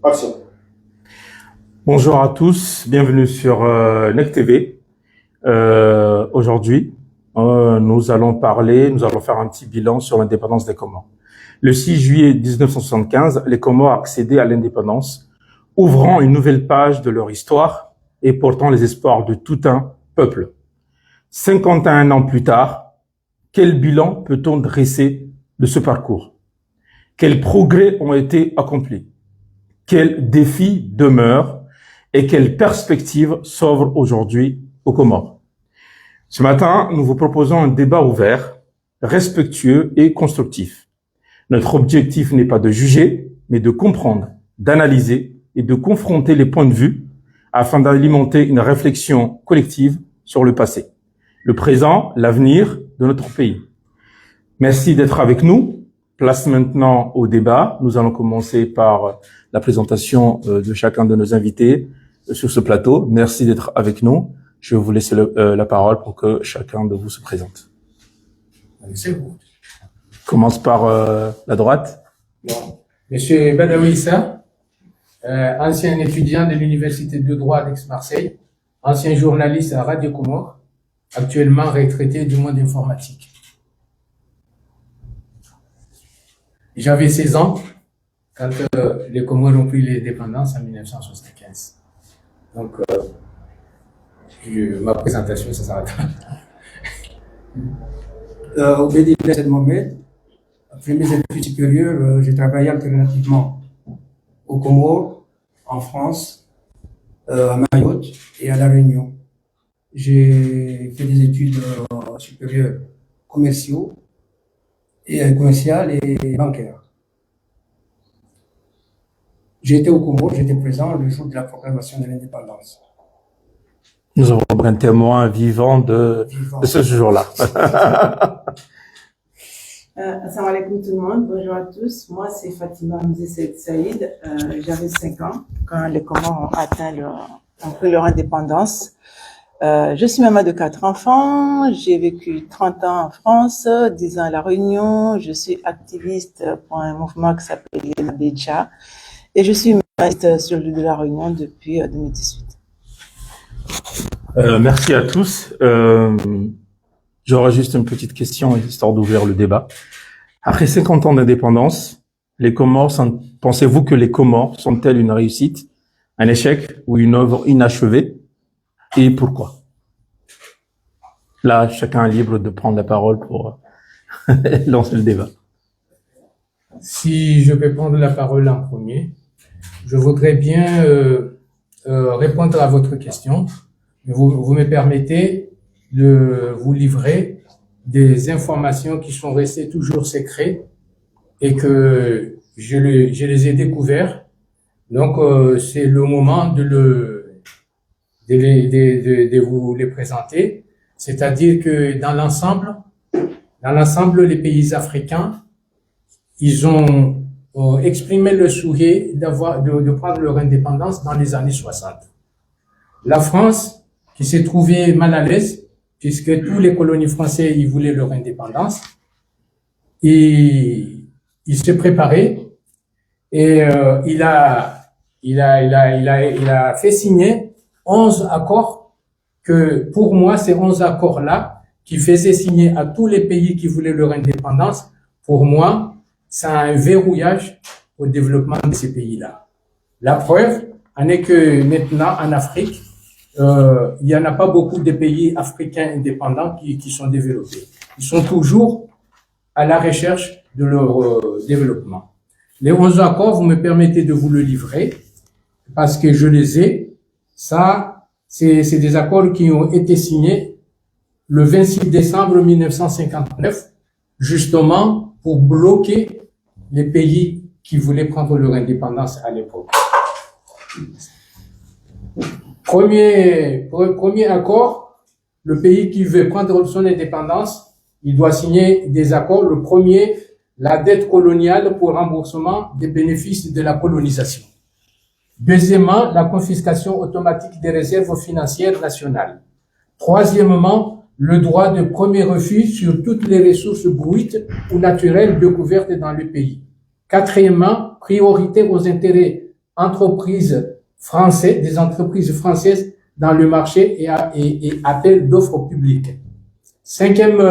Action. Bonjour à tous, bienvenue sur NEC TV. Aujourd'hui, nous allons faire un petit bilan sur l'indépendance des Comores. Le 6 juillet 1975, les Comores accédaient à l'indépendance, ouvrant une nouvelle page de leur histoire et portant les espoirs de tout un peuple. 51 ans plus tard, quel bilan peut-on dresser de ce parcours? Quels progrès ont été accomplis? Quels défis demeurent et quelles perspectives s'ouvrent aujourd'hui aux Comores? Ce matin, nous vous proposons un débat ouvert, respectueux et constructif. Notre objectif n'est pas de juger, mais de comprendre, d'analyser et de confronter les points de vue afin d'alimenter une réflexion collective sur le passé, le présent, l'avenir de notre pays. Merci d'être avec nous. Place maintenant au débat. Nous allons commencer par la présentation de chacun de nos invités sur ce plateau. Merci d'être avec nous. Je vais vous laisser la parole pour que chacun de vous se présente. C'est bon. Commence par la droite. Bon. Monsieur Badawi Issa, ancien étudiant de l'Université de droit d'Aix-Marseille, ancien journaliste à Radio Comores, actuellement retraité du monde informatique. J'avais 16 ans quand les Comores ont pris l'indépendance en 1975. Donc, ma présentation, ça s'arrête là. Obedi Blessed Mohamed, après mes études supérieures, j'ai travaillé alternativement aux Comores, en France, à Mayotte et à La Réunion. J'ai fait des études supérieures commerciales et bancaires. J'ai été aux Comores, j'étais présent le jour de la proclamation de l'indépendance. Nous avons un témoin vivant de ce jour-là. Assalamu alaikum tout le monde, bonjour à tous. Moi, c'est Fatima Mzé Saïd. J'avais 5 ans quand les Comores ont pris leur indépendance. Je suis maman de 4 enfants. J'ai vécu 30 ans en France, 10 ans à La Réunion. Je suis activiste pour un mouvement qui s'appelle la Béja. Et je suis humaniste sur l'île de La Réunion depuis 2018. Merci à tous. J'aurais juste une petite question, histoire d'ouvrir le débat. Après 50 ans d'indépendance, pensez-vous que les Comores sont-elles une réussite, un échec ou une œuvre inachevée? Et pourquoi? Là, chacun est libre de prendre la parole pour lancer le débat. Si je peux prendre la parole en premier, je voudrais bien répondre à votre question. Vous me permettez de vous livrer des informations qui sont restées toujours secrètes et que je les ai découvertes. Donc, c'est le moment de vous les présenter. C'est-à-dire que dans l'ensemble, les pays africains, ils ont exprimé le souhait de prendre leur indépendance dans les années 60. La France, qui s'est trouvée mal à l'aise, puisque tous les colonies françaises, ils voulaient leur indépendance, et il s'est préparé, et il a fait signer 11 accords que, pour moi, ces 11 accords-là, qui faisaient signer à tous les pays qui voulaient leur indépendance, pour moi, ça a un verrouillage au développement de ces pays-là. La preuve en est que maintenant, en Afrique, il y en a pas beaucoup de pays africains indépendants qui sont développés. Ils sont toujours à la recherche de leur développement. Les 11 accords, vous me permettez de vous le livrer, parce que je les ai. Ça, c'est des accords qui ont été signés le 26 décembre 1959, justement pour bloquer les pays qui voulaient prendre leur indépendance à l'époque. Premier accord, le pays qui veut prendre son indépendance, il doit signer des accords. Le premier, la dette coloniale pour remboursement des bénéfices de la colonisation. Deuxièmement, la confiscation automatique des réserves financières nationales. Troisièmement, le droit de premier refus sur toutes les ressources brutes ou naturelles découvertes dans le pays. Quatrièmement, priorité aux intérêts entreprises françaises, des entreprises françaises dans le marché et appel d'offres publiques. Cinquième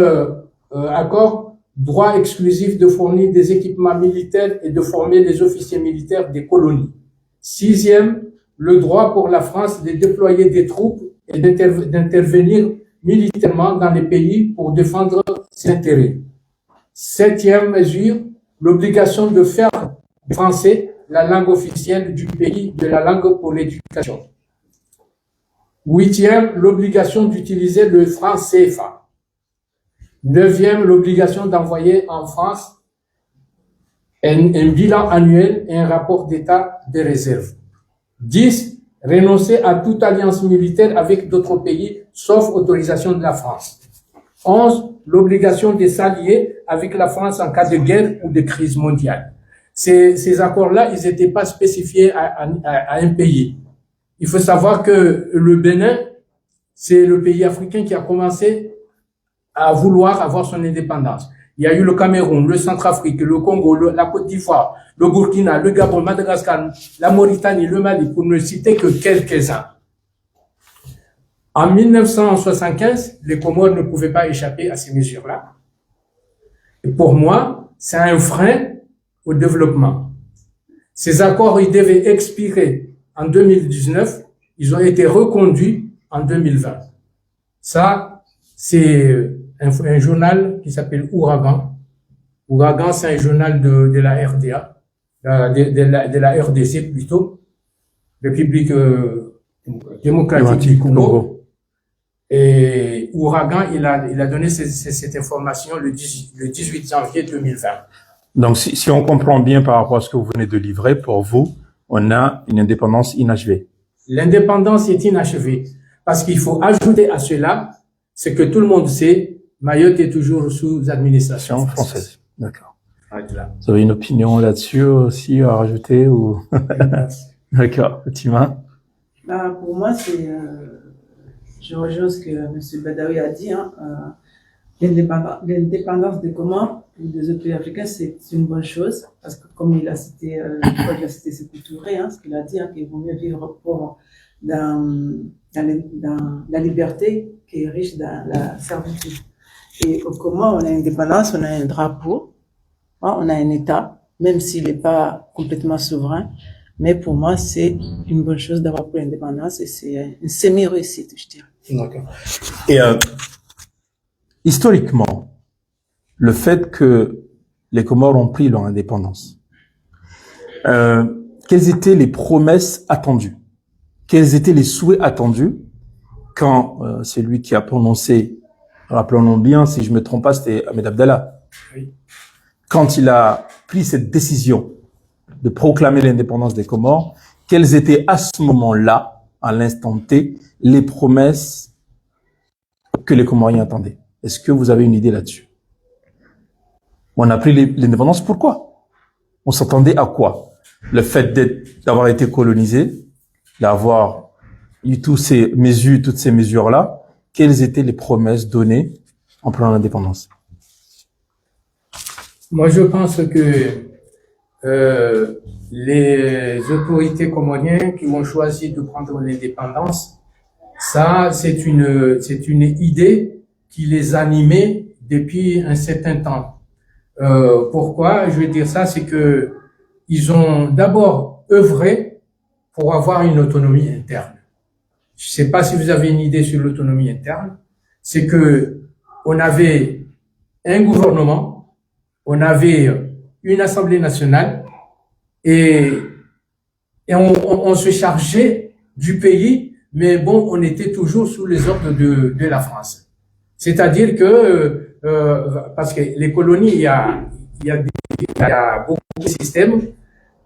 accord, droit exclusif de fournir des équipements militaires et de former les officiers militaires des colonies. Sixième, le droit pour la France de déployer des troupes et d'intervenir militairement dans les pays pour défendre ses intérêts. Septième mesure, l'obligation de faire du français la langue officielle du pays, de la langue pour l'éducation. Huitième, l'obligation d'utiliser le franc CFA. Neuvième, l'obligation d'envoyer en France un bilan annuel et un rapport d'état des réserves. 10. Renoncer à toute alliance militaire avec d'autres pays, sauf autorisation de la France. 11. L'obligation de s'allier avec la France en cas de guerre ou de crise mondiale. Ces accords-là, ils n'étaient pas spécifiés à un pays. Il faut savoir que le Bénin, c'est le pays africain qui a commencé à vouloir avoir son indépendance. Il y a eu le Cameroun, le Centrafrique, le Congo, la Côte d'Ivoire, le Burkina, le Gabon, Madagascar, la Mauritanie, le Mali, pour ne citer que quelques-uns. En 1975, les Comores ne pouvaient pas échapper à ces mesures-là. Et pour moi, c'est un frein au développement. Ces accords, ils devaient expirer en 2019. Ils ont été reconduits en 2020. Ça, c'est un journal qui s'appelle Ouragan. Ouragan, c'est un journal de la RDA, de la RDC plutôt, République démocratique du Congo. Et Ouragan, il a donné cette information le 18 janvier 2020. Donc, si on comprend bien par rapport à ce que vous venez de livrer, pour vous, on a une indépendance inachevée. L'indépendance est inachevée. Parce qu'il faut ajouter à cela, c'est que tout le monde sait, Mayotte est toujours sous administration française. D'accord. Vous avez une opinion là-dessus aussi à rajouter ou? D'accord. Fatima? Pour moi, je rejoins ce que M. Badawi a dit, l'indépendance des Comores ou des autres pays africains, c'est une bonne chose, parce que comme il a cité, Sékou Touré, ce qu'il a dit, qu'il vaut mieux vivre dans la liberté qui est riche dans la servitude. Et au Comores, on a une indépendance, on a un drapeau, on a un État, même s'il n'est pas complètement souverain. Mais pour moi, c'est une bonne chose d'avoir pris l'indépendance et c'est une semi-réussite, je dirais. D'accord. Et historiquement, le fait que les Comores ont pris leur indépendance, quelles étaient les promesses attendues? Quels étaient les souhaits attendus quand c'est lui qui a prononcé, rappelons-nous bien, si je me trompe pas, c'était Ahmed Abdallah. Oui. Quand il a pris cette décision de proclamer l'indépendance des Comores, quelles étaient à ce moment-là, à l'instant T, les promesses que les Comoriens attendaient? Est-ce que vous avez une idée là-dessus? On a pris l'indépendance, pourquoi? On s'attendait à quoi? Le fait d'avoir été colonisé, d'avoir eu toutes ces mesures-là, quelles étaient les promesses données en prenant l'indépendance? Moi, je pense que les autorités comoriennes qui ont choisi de prendre l'indépendance, ça, c'est une idée qui les animait depuis un certain temps. Pourquoi je veux dire ça? C'est que ils ont d'abord œuvré pour avoir une autonomie interne. Je ne sais pas si vous avez une idée sur l'autonomie interne. C'est que on avait un gouvernement, on avait une assemblée nationale et on se chargeait du pays, mais bon, on était toujours sous les ordres de la France. C'est-à-dire que parce que les colonies, il y a beaucoup de systèmes.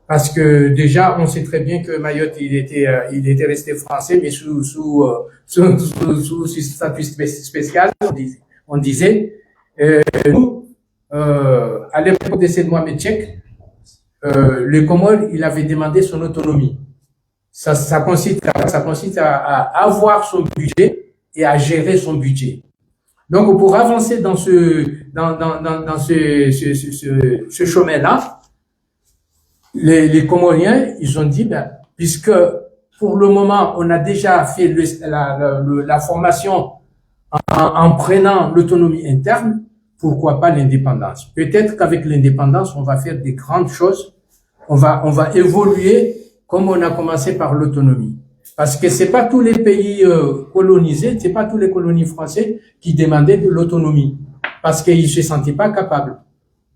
Parce que déjà, on sait très bien que Mayotte, il était resté français, mais sous statut spécial, on disait. Nous, à l'époque de Seyd Mohamed Cheikh, le Comore, il avait demandé son autonomie. Ça consiste à avoir son budget et à gérer son budget. Donc, pour avancer dans ce chemin-là, les Comoriens, ils ont dit, ben, puisque pour le moment, on a déjà fait la formation en prenant l'autonomie interne, pourquoi pas l'indépendance? Peut-être qu'avec l'indépendance, on va faire des grandes choses. On va évoluer comme on a commencé par l'autonomie. Parce que c'est pas tous les pays colonisés, c'est pas tous les colonies français qui demandaient de l'autonomie. Parce qu'ils se sentaient pas capables.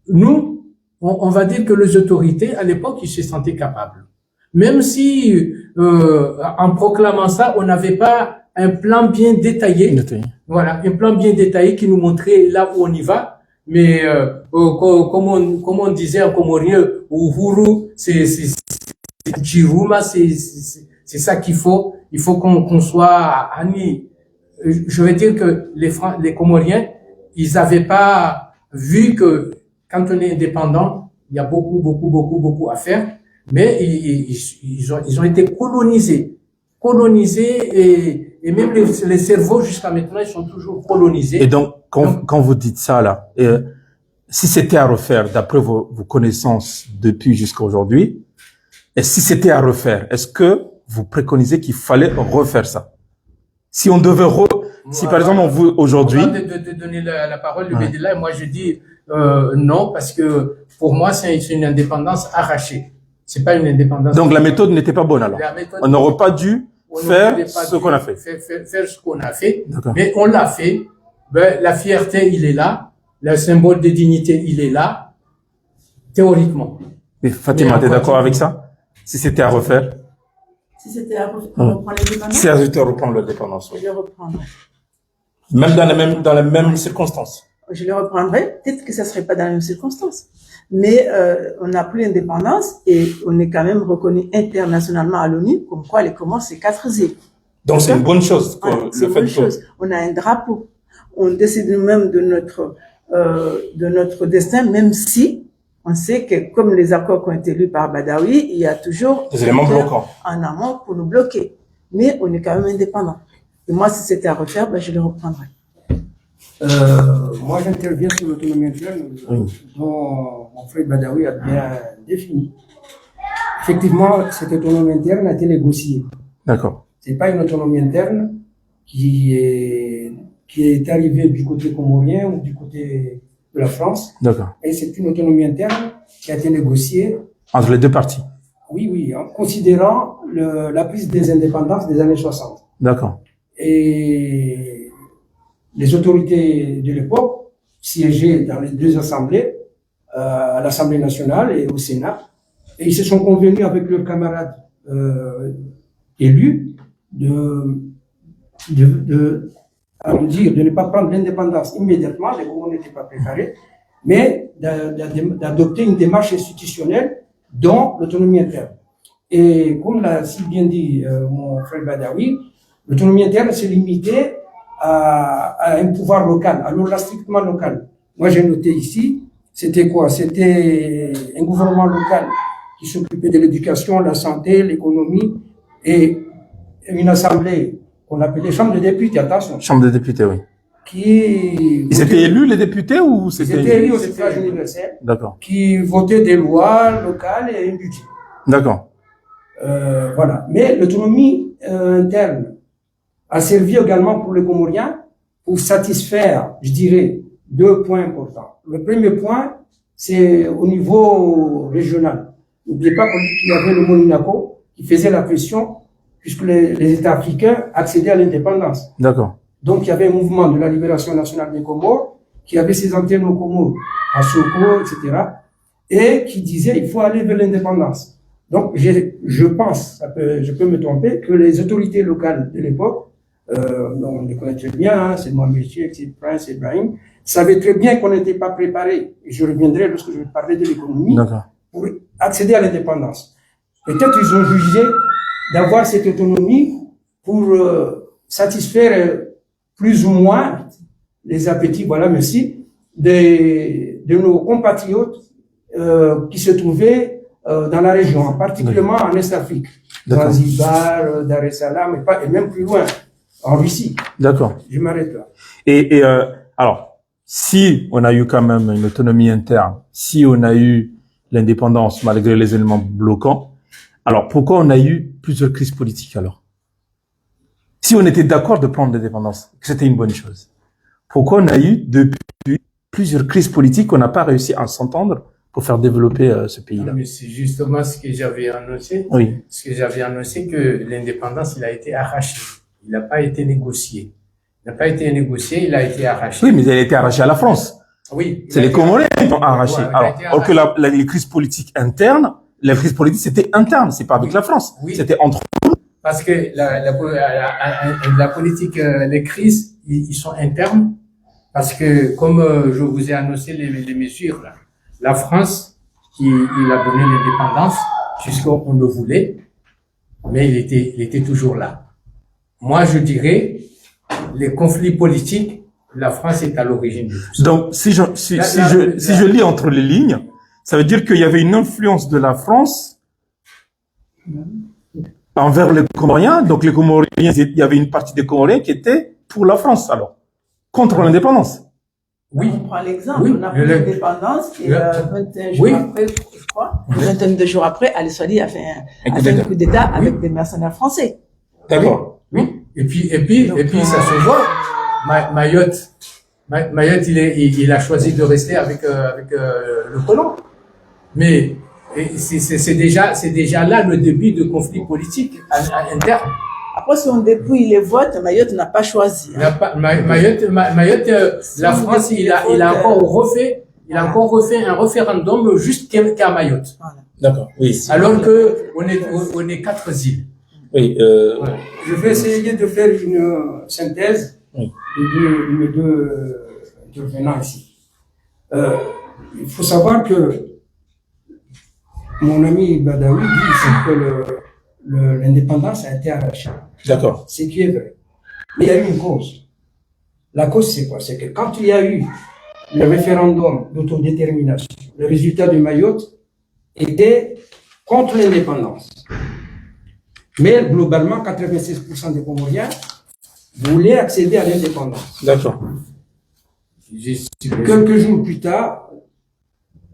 Nous, on va dire que les autorités, à l'époque, ils se sentaient capables. Même si, en proclamant ça, on n'avait pas un plan bien détaillé. Voilà, un plan bien détaillé qui nous montrait là où on y va. Mais comme on disait en comorien, Uhuru, c'est Jiruma, c'est ça qu'il faut. Il faut qu'on soit amis. Je veux dire que les Comoriens, ils n'avaient pas vu que quand on est indépendant, il y a beaucoup à faire. Mais ils ont été colonisés et même les cerveaux jusqu'à maintenant, ils sont toujours colonisés. Et donc, quand vous dites ça là, si c'était à refaire, d'après vos connaissances depuis jusqu'à aujourd'hui, et si c'était à refaire, est-ce que vous préconisez qu'il fallait refaire ça? Si on devait si par exemple on vous aujourd'hui, de donner la parole, le Bédéla, moi je dis non parce que pour moi c'est une indépendance arrachée. C'est pas une indépendance. Donc la méthode n'était pas bonne alors. On n'aurait pas dû faire ce qu'on a fait. Faire ce qu'on a fait. Mais on l'a fait. Ben, la fierté, il est là. Le symbole de dignité, il est là. Théoriquement. Mais Fatima, t'es d'accord avec ça? Si c'était à refaire? Si c'était à reprendre l'indépendance? Si c'était à reprendre l'indépendance, oui. Je le reprendrai. Même dans les mêmes circonstances. Je le reprendrai. Peut-être que ça serait pas dans les mêmes circonstances. Mais on a pris l'indépendance et on est quand même reconnu internationalement à l'ONU comme quoi les Comores c'est 4 îles. Donc c'est une bonne chose. C'est une bonne chose. On a un drapeau. On décide nous-mêmes de notre destin, même si on sait que comme les accords qui ont été lus par Badawi, il y a toujours des éléments bloquants en amont pour nous bloquer. Mais on est quand même indépendant. Et moi, si c'était à refaire, ben je le reprendrai. Moi, j'interviens sur l'autonomie interne dont mon frère Badawi a bien défini. Effectivement, cette autonomie interne a été négociée. D'accord. C'est pas une autonomie interne qui est arrivée du côté comorien ou du côté de la France. D'accord. Et c'est une autonomie interne qui a été négociée entre les deux parties. Oui, en considérant la prise des indépendances des années 60. D'accord. Et les autorités de l'époque siégeaient dans les deux assemblées, à l'Assemblée nationale et au Sénat, et ils se sont convenus avec leurs camarades élus de ne pas prendre l'indépendance immédiatement, les Comores n'étaient pas préparés, mais d'adopter une démarche institutionnelle dont l'autonomie interne. Et comme l'a si bien dit mon frère Badawi, l'autonomie interne s'est limitée à un pouvoir local, alors là strictement local. Moi j'ai noté ici, c'était quoi? C'était un gouvernement local qui s'occupait de l'éducation, la santé, l'économie, et une assemblée qu'on appelait Chambre des députés, attention. Chambre des députés, oui. Ils étaient élus, les députés, ou c'était... Ils étaient élus au suffrage universel. D'accord. Qui votaient des lois locales et un budget. D'accord. Voilà. Mais l'autonomie interne a servi également pour les Comoriens pour satisfaire, je dirais, 2 points importants. Le premier point, c'est au niveau régional. N'oubliez pas qu'il y avait le Monaco qui faisait la pression puisque les États africains accédaient à l'indépendance. D'accord. Donc, il y avait un mouvement de la libération nationale des Comores qui avait ses antennes aux Comores, à Soko, etc. et qui disait il faut aller vers l'indépendance. Donc, je pense, je peux me tromper, que les autorités locales de l'époque, on les connaît très bien, hein, c'est Mohamed Cheikh, c'est Prince Ibrahim, savaient très bien qu'on n'était pas préparé. Et je reviendrai lorsque je vais parler de l'économie pour accéder à l'indépendance. Peut-être ils ont jugé d'avoir cette autonomie pour satisfaire plus ou moins les appétits, voilà, merci, de nos compatriotes qui se trouvaient dans la région, particulièrement en Est-Afrique, Zanzibar, Dar es Salaam, et même plus loin, en Russie. D'accord. Je m'arrête là. Et alors, si on a eu quand même une autonomie interne, si on a eu l'indépendance malgré les éléments bloquants. Alors, pourquoi on a eu plusieurs crises politiques alors? Si on était d'accord de prendre l'indépendance, que c'était une bonne chose, pourquoi on a eu depuis plusieurs crises politiques, on n'a pas réussi à s'entendre pour faire développer ce pays-là? Mais c'est justement ce que j'avais annoncé. Oui. Ce que j'avais annoncé, que l'indépendance, il a été arraché. Il n'a pas été négocié. Il n'a pas été négocié, il a été arraché. Oui, mais elle a été arrachée à la France. Oui. C'est les Comoriens qui l'ont arraché. Ouais, Alors que les crises politiques internes, les crises politiques, c'était interne, c'est pas avec la France. Oui. C'était entre. Parce que la politique, les crises, ils sont internes. Parce que, comme je vous ai annoncé les mesures, là, la France, il a donné l'indépendance jusqu'on le voulait, mais il était toujours là. Moi, je dirais, les conflits politiques, la France est à l'origine de tout ça. Donc, si je lis entre les lignes, ça veut dire qu'il y avait une influence de la France envers les Comoriens. Donc, les Comoriens, il y avait une partie des Comoriens qui était pour la France, alors, contre l'indépendance. Oui. On prend l'exemple, Oui. on a pris l'indépendance et 21 jours Oui. après, je crois, 22 jours après, Ali Soali a fait un coup d'État avec des mercenaires français. D'accord. Oui. Et puis, ça se voit. Mayotte, il a choisi de rester avec le colon. Mais c'est déjà là le début de conflits politiques internes. Après, si on dépouille les votes, Mayotte n'a pas choisi. Mayotte, la France, il a encore refait un référendum juste qu'à Mayotte. Voilà. D'accord. Oui. Alors que on est 4 îles. Oui. Voilà. Je vais essayer de faire une synthèse de mes deux intervenants ici. Il faut savoir que mon ami Badawi dit ici que l'indépendance a été arrachée. D'accord. Ce qui est vrai. Mais il y a eu une cause. La cause, c'est quoi? C'est que quand il y a eu le référendum d'autodétermination, le résultat de Mayotte était contre l'indépendance. Mais globalement, 96% des Comoriens voulaient accéder à l'indépendance. D'accord. Quelques jours plus tard,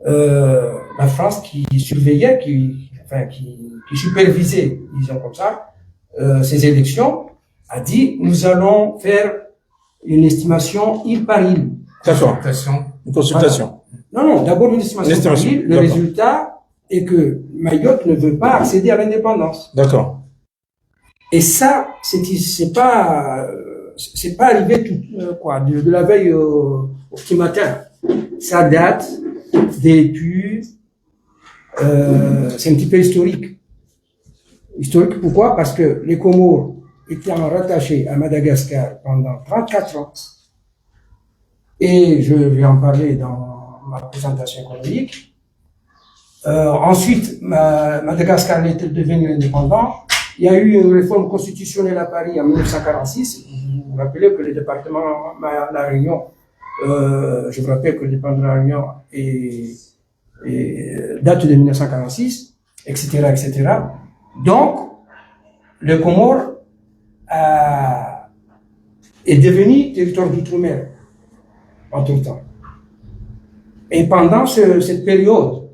la France qui surveillait, qui supervisait, disons comme ça, ces élections, a dit nous allons faire une estimation île par île. D'accord. Une consultation. Voilà. Non, d'abord une estimation par île. Le résultat est que Mayotte ne veut pas accéder à l'indépendance. D'accord. Et ça, c'est pas arrivé de la veille au petit matin. Ça date depuis, c'est un petit peu historique. Historique pourquoi? Parce que les Comores étaient rattachés à Madagascar pendant 34 ans. Et je vais en parler dans ma présentation économique. Ensuite, Madagascar était devenu indépendant. Il y a eu une réforme constitutionnelle à Paris en 1946. Vous vous rappelez que le département de La Réunion, je vous rappelle que le département de La Réunion date de 1946, etc., etc. Donc, le Comore est devenu territoire d'outre-mer en tout temps. Et pendant cette période,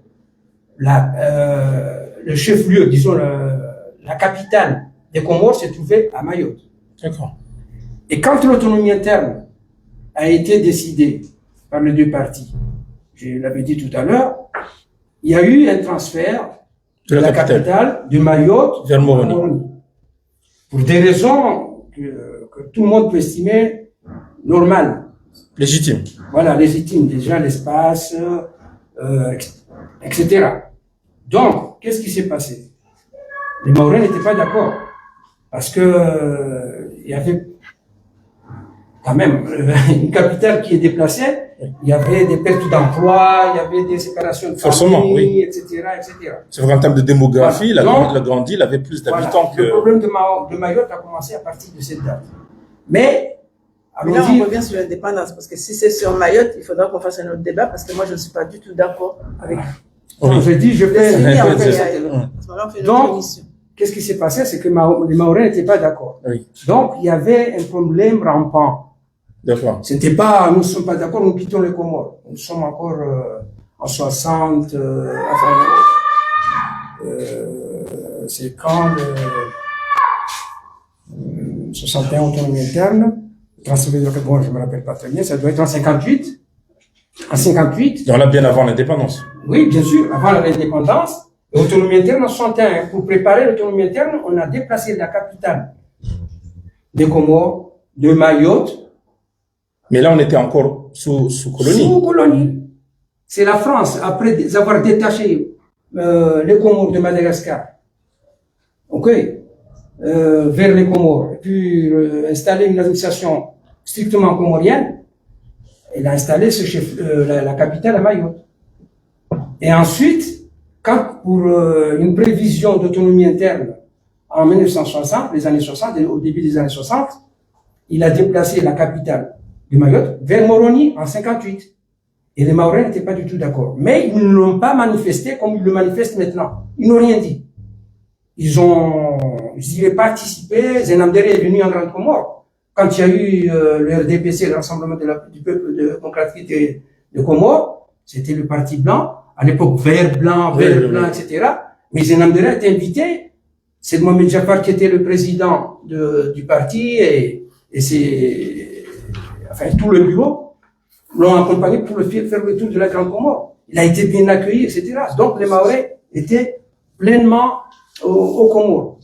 le chef-lieu, disons la capitale des Comores s'est trouvée à Mayotte. D'accord. Et quand l'autonomie interne a été décidée par les deux parties, je l'avais dit tout à l'heure, il y a eu un transfert de la capitale de Mayotte vers Moroni. Pour des raisons que tout le monde peut estimer normales. Légitime. Voilà, légitime. Déjà l'espace, etc. Donc, qu'est-ce qui s'est passé? Les Maorais n'étaient pas d'accord. Parce que il y avait quand même une capitale qui est déplacée, il y avait des pertes d'emploi, il y avait des séparations de famille, oui. etc., etc. C'est vrai, en termes de démographie, voilà. la grande île avait plus d'habitants que... Le problème de Mayotte a commencé à partir de cette date. Mais là, on revient sur l'indépendance, parce que si c'est sur Mayotte, il faudra qu'on fasse un autre débat, parce que moi, je ne suis pas du tout d'accord avec... Oui. Je dis, je fais... Donc, qu'est-ce qui s'est passé? C'est que les Maorais n'étaient pas d'accord. Oui. Donc, il y avait un problème rampant. D'accord. C'était pas, nous ne sommes pas d'accord, nous quittons les Comores. Nous sommes encore 60, c'est quand le 61 autonomie interne, transfert de bon, je me rappelle pas très bien, ça doit être en 58. En 58. Donc là, bien avant l'indépendance. Oui, bien sûr, avant l'indépendance. L'autonomie interne en 61. Pour préparer l'autonomie interne, on a déplacé la capitale des Comores, de Mayotte. Mais là, on était encore sous colonie. Sous colonie. C'est la France, après avoir détaché les Comores de Madagascar, vers les Comores, et puis installer une administration strictement comorienne, elle a installé la capitale à Mayotte. Et ensuite, quand pour une prévision d'autonomie interne en 1960, les années 60, au début des années 60, il a déplacé la capitale de Mayotte vers Moroni en 58. Et les Maorais n'étaient pas du tout d'accord. Mais ils ne l'ont pas manifesté comme ils le manifestent maintenant. Ils n'ont rien dit. Ils y avaient participé. Zenamdere est venu en Grande Comore. Quand il y a eu le RDPC, le Rassemblement du Peuple Démocratique de Comores, c'était le Parti Blanc. À l'époque, vert, blanc, etc. Mais Zenamdere était invité. C'est Mohamed Jafar qui était le président du parti et tout le bureau l'ont accompagné pour faire le tour de la Grande Comore. Il a été bien accueilli, etc. Donc les Maorais étaient pleinement aux Comores.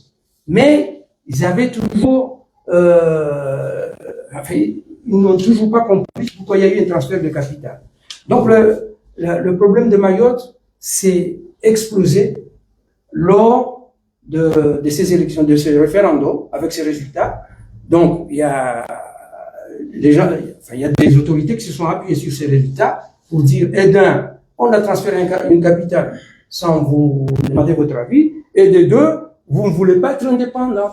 Mais ils avaient toujours, ils n'ont toujours pas compris pourquoi il y a eu un transfert de capital. Donc le problème de Mayotte s'est explosé lors de ces élections, de ces référendums, avec ces résultats. Donc il y a des autorités qui se sont appuyées sur ces résultats pour dire, d'un, on a transféré une capitale sans vous demander votre avis, et de deux, vous ne voulez pas être indépendant.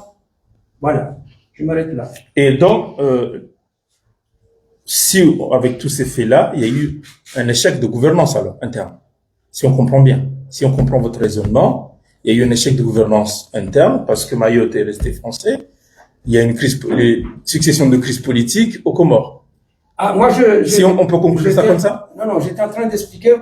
Voilà, je m'arrête là. Et donc, si avec tous ces faits-là, il y a eu un échec de gouvernance alors interne, si on comprend bien, si on comprend votre raisonnement, il y a eu un échec de gouvernance interne parce que Mayotte est resté français. Il y a une succession de crises politiques aux Comores. Ah, moi, on peut conclure ça comme ça? Non, j'étais en train d'expliquer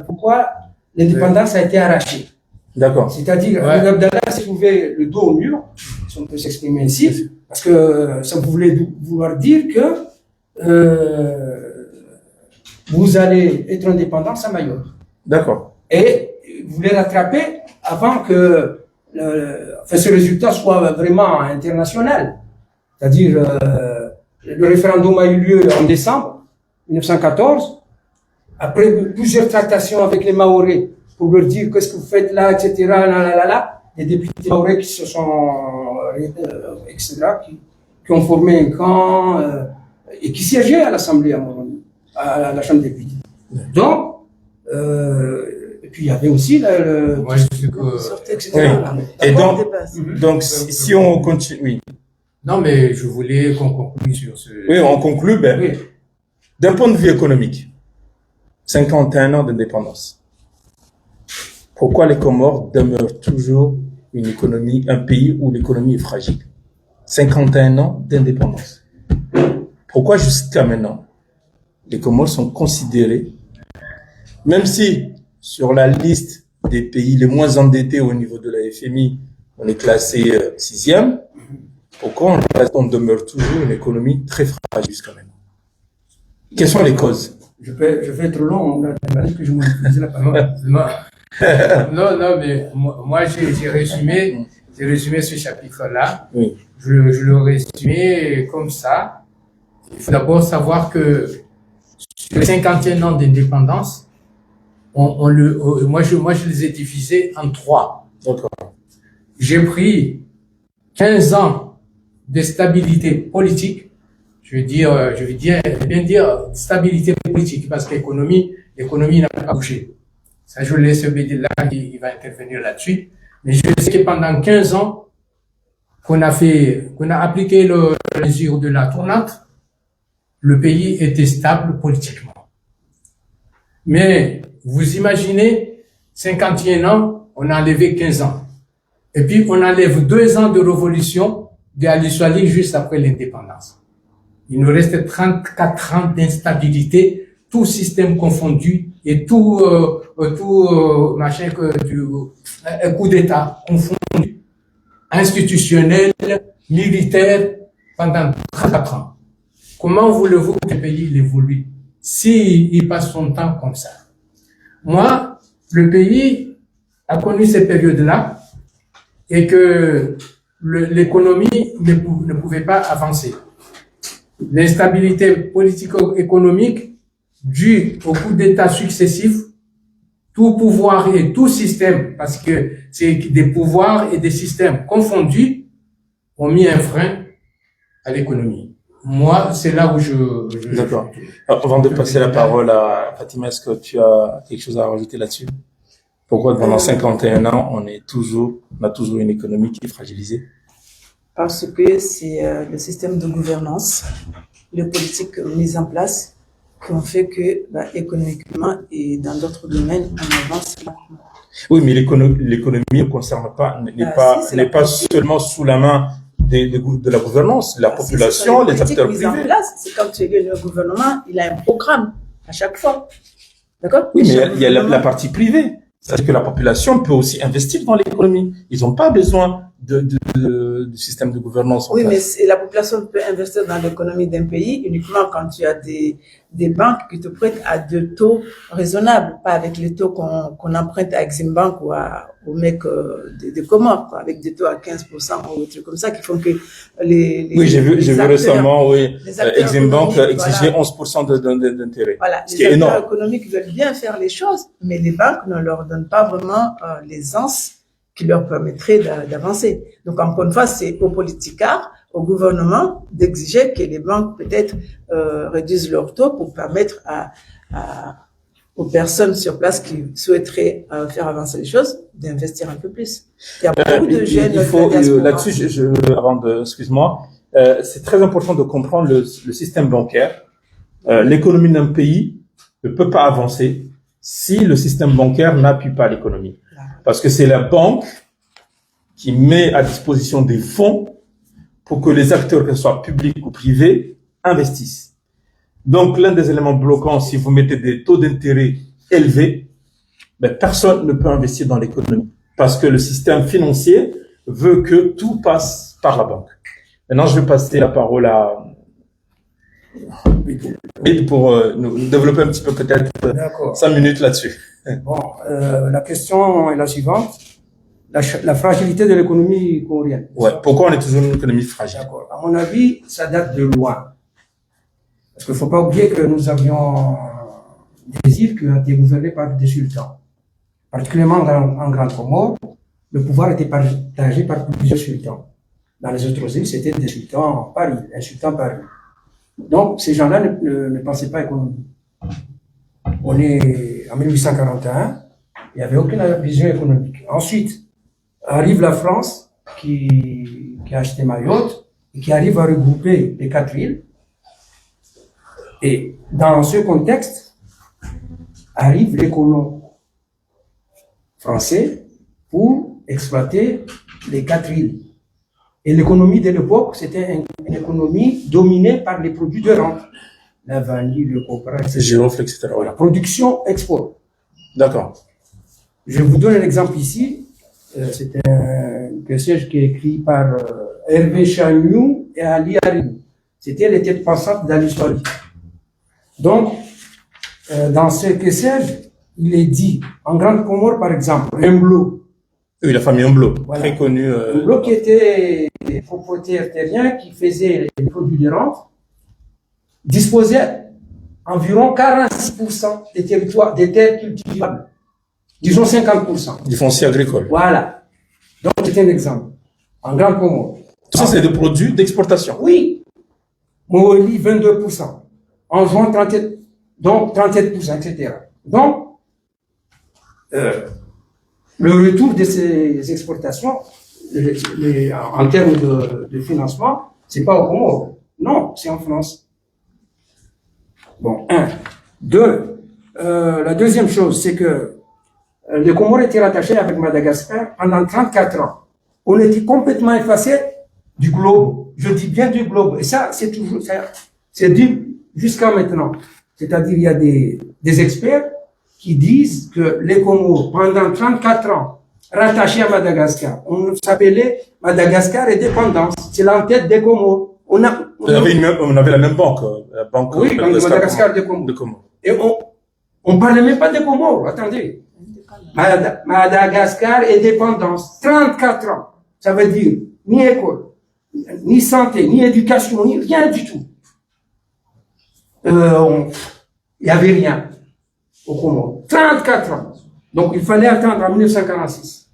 pourquoi l'indépendance a été arrachée. D'accord. C'est-à-dire, Abdallah s'est trouvé le dos au mur, si on peut s'exprimer ainsi, parce que ça voulait vouloir dire que vous allez être indépendant à Mayotte. D'accord. Et vous voulez rattraper avant que ce résultat soit vraiment international. C'est-à-dire, le référendum a eu lieu en décembre 1914, après plusieurs tractations avec les Maorais pour leur dire qu'est-ce que vous faites là, etc. Les députés Maorais qui se sont, etc., qui ont formé un camp et qui siégeaient à l'Assemblée à la Chambre des députés. Donc, et puis il y avait aussi Moi, je suis etc. Oui. Et donc si on continue, oui. Non, mais je voulais qu'on conclue sur ce. Oui, on conclut. Oui. D'un point de vue économique, 51 ans d'indépendance. Pourquoi les Comores demeurent toujours un pays où l'économie est fragile? 51 ans d'indépendance. Pourquoi jusqu'à maintenant, les Comores sont considérés, même si sur la liste des pays les moins endettés au niveau de la FMI, on est classé 6e, pourquoi on demeure toujours une économie très fragile jusqu'à maintenant? Quelles sont les causes? Je vais être long, on a demandé que je m'utilise la parole. Non, mais moi j'ai résumé ce chapitre-là. Oui. Je le résumé comme ça. Il faut d'abord savoir que sur les 51 ans d'indépendance, moi je les ai divisés en 3. D'accord. J'ai pris 15 ans de stabilité politique. Je veux bien dire stabilité politique, parce que l'économie n'a pas bougé. Ça, je laisse BD là, il va intervenir là-dessus. Mais je sais que pendant 15 ans, qu'on a appliqué la mesure de la tournante, le pays était stable politiquement. Mais, vous imaginez, 51 ans, on a enlevé 15 ans. Et puis, on enlève 2 ans de révolution d'Ali Souali juste après l'indépendance. Il nous reste 34 ans d'instabilité, tout système confondu, et machin un coup d'État confondu, institutionnel, militaire, pendant 34 ans. Comment voulez-vous que le pays évolue si il passe son temps comme ça? Moi, le pays a connu ces périodes-là et que l'économie ne pouvait pas avancer. L'instabilité politico-économique due aux coups d'État successifs, tout pouvoir et tout système, parce que c'est des pouvoirs et des systèmes confondus, ont mis un frein à l'économie. Moi, c'est là où D'accord. Avant de passer la parole à Fatima, est-ce que tu as quelque chose à rajouter là-dessus? Pourquoi pendant 51 ans, on a toujours une économie qui est fragilisée? Parce que c'est le système de gouvernance, les politiques mises en place qui ont fait que économiquement et dans d'autres domaines, on avance. Oui, mais l'économie ne concerne pas, n'est pas seulement sous la main de la gouvernance, la population, les acteurs privés. C'est quand tu es le gouvernement, il a un programme à chaque fois. D'accord? Oui, mais il y a la partie privée. C'est-à-dire que la population peut aussi investir dans l'économie. Ils n'ont pas besoin du système de gouvernance. Oui, mais la population peut investir dans l'économie d'un pays uniquement quand tu as des banques qui te prêtent à des taux raisonnables, pas avec les taux qu'on emprunte à Exim Bank ou au mec de Comores, quoi, avec des taux à 15% ou des trucs comme ça qui font que oui, j'ai vu récemment, oui, Exim Bank exigeait 11% d'intérêt. Voilà, ce qui est énorme. Les acteurs économiques veulent bien faire les choses, mais les banques ne leur donnent pas vraiment l'aisance qui leur permettrait d'avancer. Donc, encore une fois, c'est aux politicards, au gouvernement d'exiger que les banques peut-être réduisent leurs taux pour permettre aux personnes sur place qui souhaiteraient faire avancer les choses d'investir un peu plus. Il y a beaucoup de jeunes. Il faut là-dessus, excuse-moi, c'est très important de comprendre le système bancaire. L'économie d'un pays ne peut pas avancer si le système bancaire n'appuie pas l'économie. Parce que c'est la banque qui met à disposition des fonds pour que les acteurs, que ce soit publics ou privés, investissent. Donc, l'un des éléments bloquants, si vous mettez des taux d'intérêt élevés, personne ne peut investir dans l'économie. Parce que le système financier veut que tout passe par la banque. Maintenant, je vais passer la parole à pour nous développer un petit peu peut-être 5 minutes là-dessus. Bon, la question est la suivante. La fragilité de l'économie comorienne. Ouais. Pourquoi on est toujours une économie fragile? D'accord. À mon avis, ça date de loin. Parce qu'il ne faut pas oublier que nous avions des îles qui ont été gouvernées par des sultans. Particulièrement en Grande Comore, le pouvoir était partagé par plusieurs sultans. Dans les autres îles, c'était des sultans par île, un sultan par île. Donc, ces gens-là ne pensaient pas économie. On est en 1841, il n'y avait aucune vision économique. Ensuite, arrive la France qui a acheté Mayotte et qui arrive à regrouper les 4 îles. Et dans ce contexte, arrivent les colons français pour exploiter les 4 îles. Et l'économie de l'époque, c'était une économie dominée par les produits de rente. La vanille, le copra, etc. Girofle, etc. La production, export. D'accord. Je vous donne un exemple ici. C'est un passage qui est écrit par Hervé Chagnou et Ali Harim. C'était les têtes pensantes d'Ali Soali. Donc, dans ce passage, il est dit, en Grande Comore, par exemple, Humblo. Oui, la famille Humblo, voilà. Très connue. Humblo qui était des propriétaires terriens qui faisaient les produits de rente, disposait environ 46% des territoires, des terres cultivables. Disons 50%. Du foncier agricole. Voilà. Donc, c'est un exemple. En Grande Comore. Tout ça, c'est des produits d'exportation. Oui. Moali, 22%. En juin, 37%, donc 37%, etc. Donc, le retour de ces exportations, en termes de financement, c'est pas au Comore. Non, c'est en France. Bon, 1. 2. La deuxième chose, c'est que les Comores étaient rattachés avec Madagascar pendant 34 ans. On était complètement effacés du globe. Je dis bien du globe. Et ça, c'est toujours, c'est dit jusqu'à maintenant. C'est-à-dire, il y a des experts qui disent que les Comores, pendant 34 ans, rattachés à Madagascar, on s'appelait Madagascar indépendance. C'est l'entête des Comores. On avait la même banque, la banque oui, Madagascar des Comores. Et on parlait même pas des Comores, attendez. Madagascar indépendance. 34 ans. Ça veut dire ni école, ni santé, ni éducation, ni rien du tout. Il n'y avait rien au Comores. 34 ans. Donc il fallait attendre en 1946.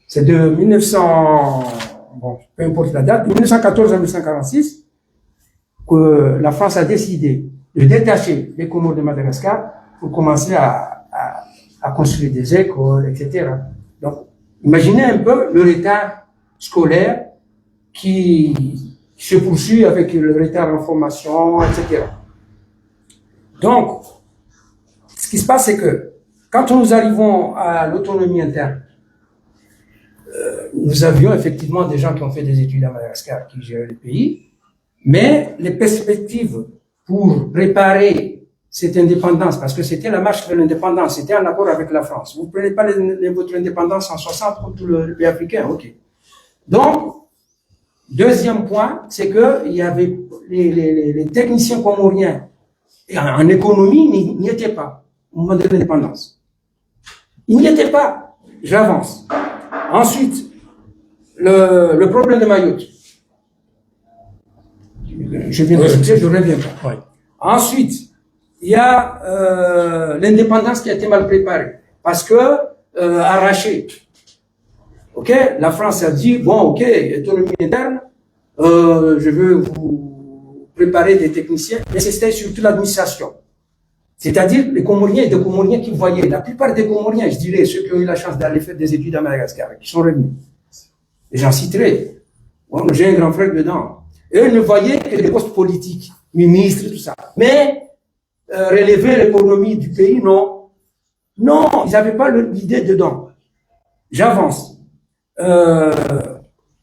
C'est de 1900, bon, peu importe la date, de 1914 à 1946, que la France a décidé de détacher les Comores de Madagascar pour commencer à construire des écoles, etc. Donc, imaginez un peu le retard scolaire qui se poursuit avec le retard en formation, etc. Donc, ce qui se passe, c'est que quand nous arrivons à l'autonomie interne, nous avions effectivement des gens qui ont fait des études à Madagascar, qui géraient le pays, mais les perspectives pour préparer cette indépendance, parce que c'était la marche vers l'indépendance, c'était en accord avec la France. Vous ne prenez pas votre indépendance en 60 comme tout le pays africain, ok. Donc, deuxième point, c'est que il y avait les techniciens comoriens en économie n'y étaient pas au moment de l'indépendance. Ils n'y étaient pas. J'avance. Ensuite, le problème de Mayotte. Je viens de citer, je ne reviens pas. Oui. Ensuite, il y a l'indépendance qui a été mal préparée parce que arrachée. Ok, la France a dit bon, ok, autonomie interne, je veux vous préparer des techniciens, mais c'était surtout l'administration. C'est-à-dire les Comoriens et des Comoriens qui voyaient. La plupart des Comoriens, je dirais, ceux qui ont eu la chance d'aller faire des études à Madagascar, qui sont revenus. Et j'en citerai. Bon, j'ai un grand frère dedans. Eux ne voyaient que des postes politiques, ministres, tout ça. Mais relever l'économie du pays, non. Non, ils n'avaient pas l'idée dedans. J'avance.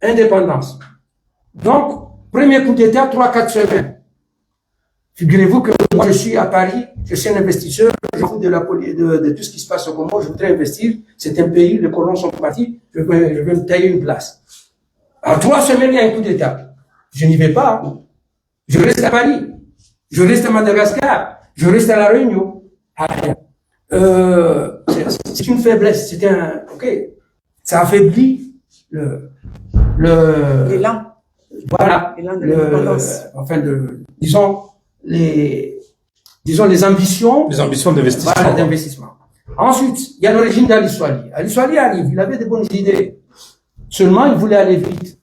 Indépendance. Donc, premier coup d'État, 3-4 semaines. Figurez-vous que moi, je suis à Paris, je suis un investisseur, je fous de tout ce qui se passe au Congo, je voudrais investir. C'est un pays, les colons sont partis, je vais me tailler une place. En 3 semaines, il y a un coup d'État. Je n'y vais pas. Je reste à Paris. Je reste à Madagascar. Je reste à La Réunion. C'est une faiblesse. C'est ok. Ça affaiblit l'élan. Voilà. L'élan de l'indépendance. Disons les ambitions. Les ambitions d'investissement. Voilà, d'investissement. Ensuite, il y a le régime d'Ali Soali. Ali Soali arrive. Il avait de bonnes idées. Seulement, il voulait aller vite.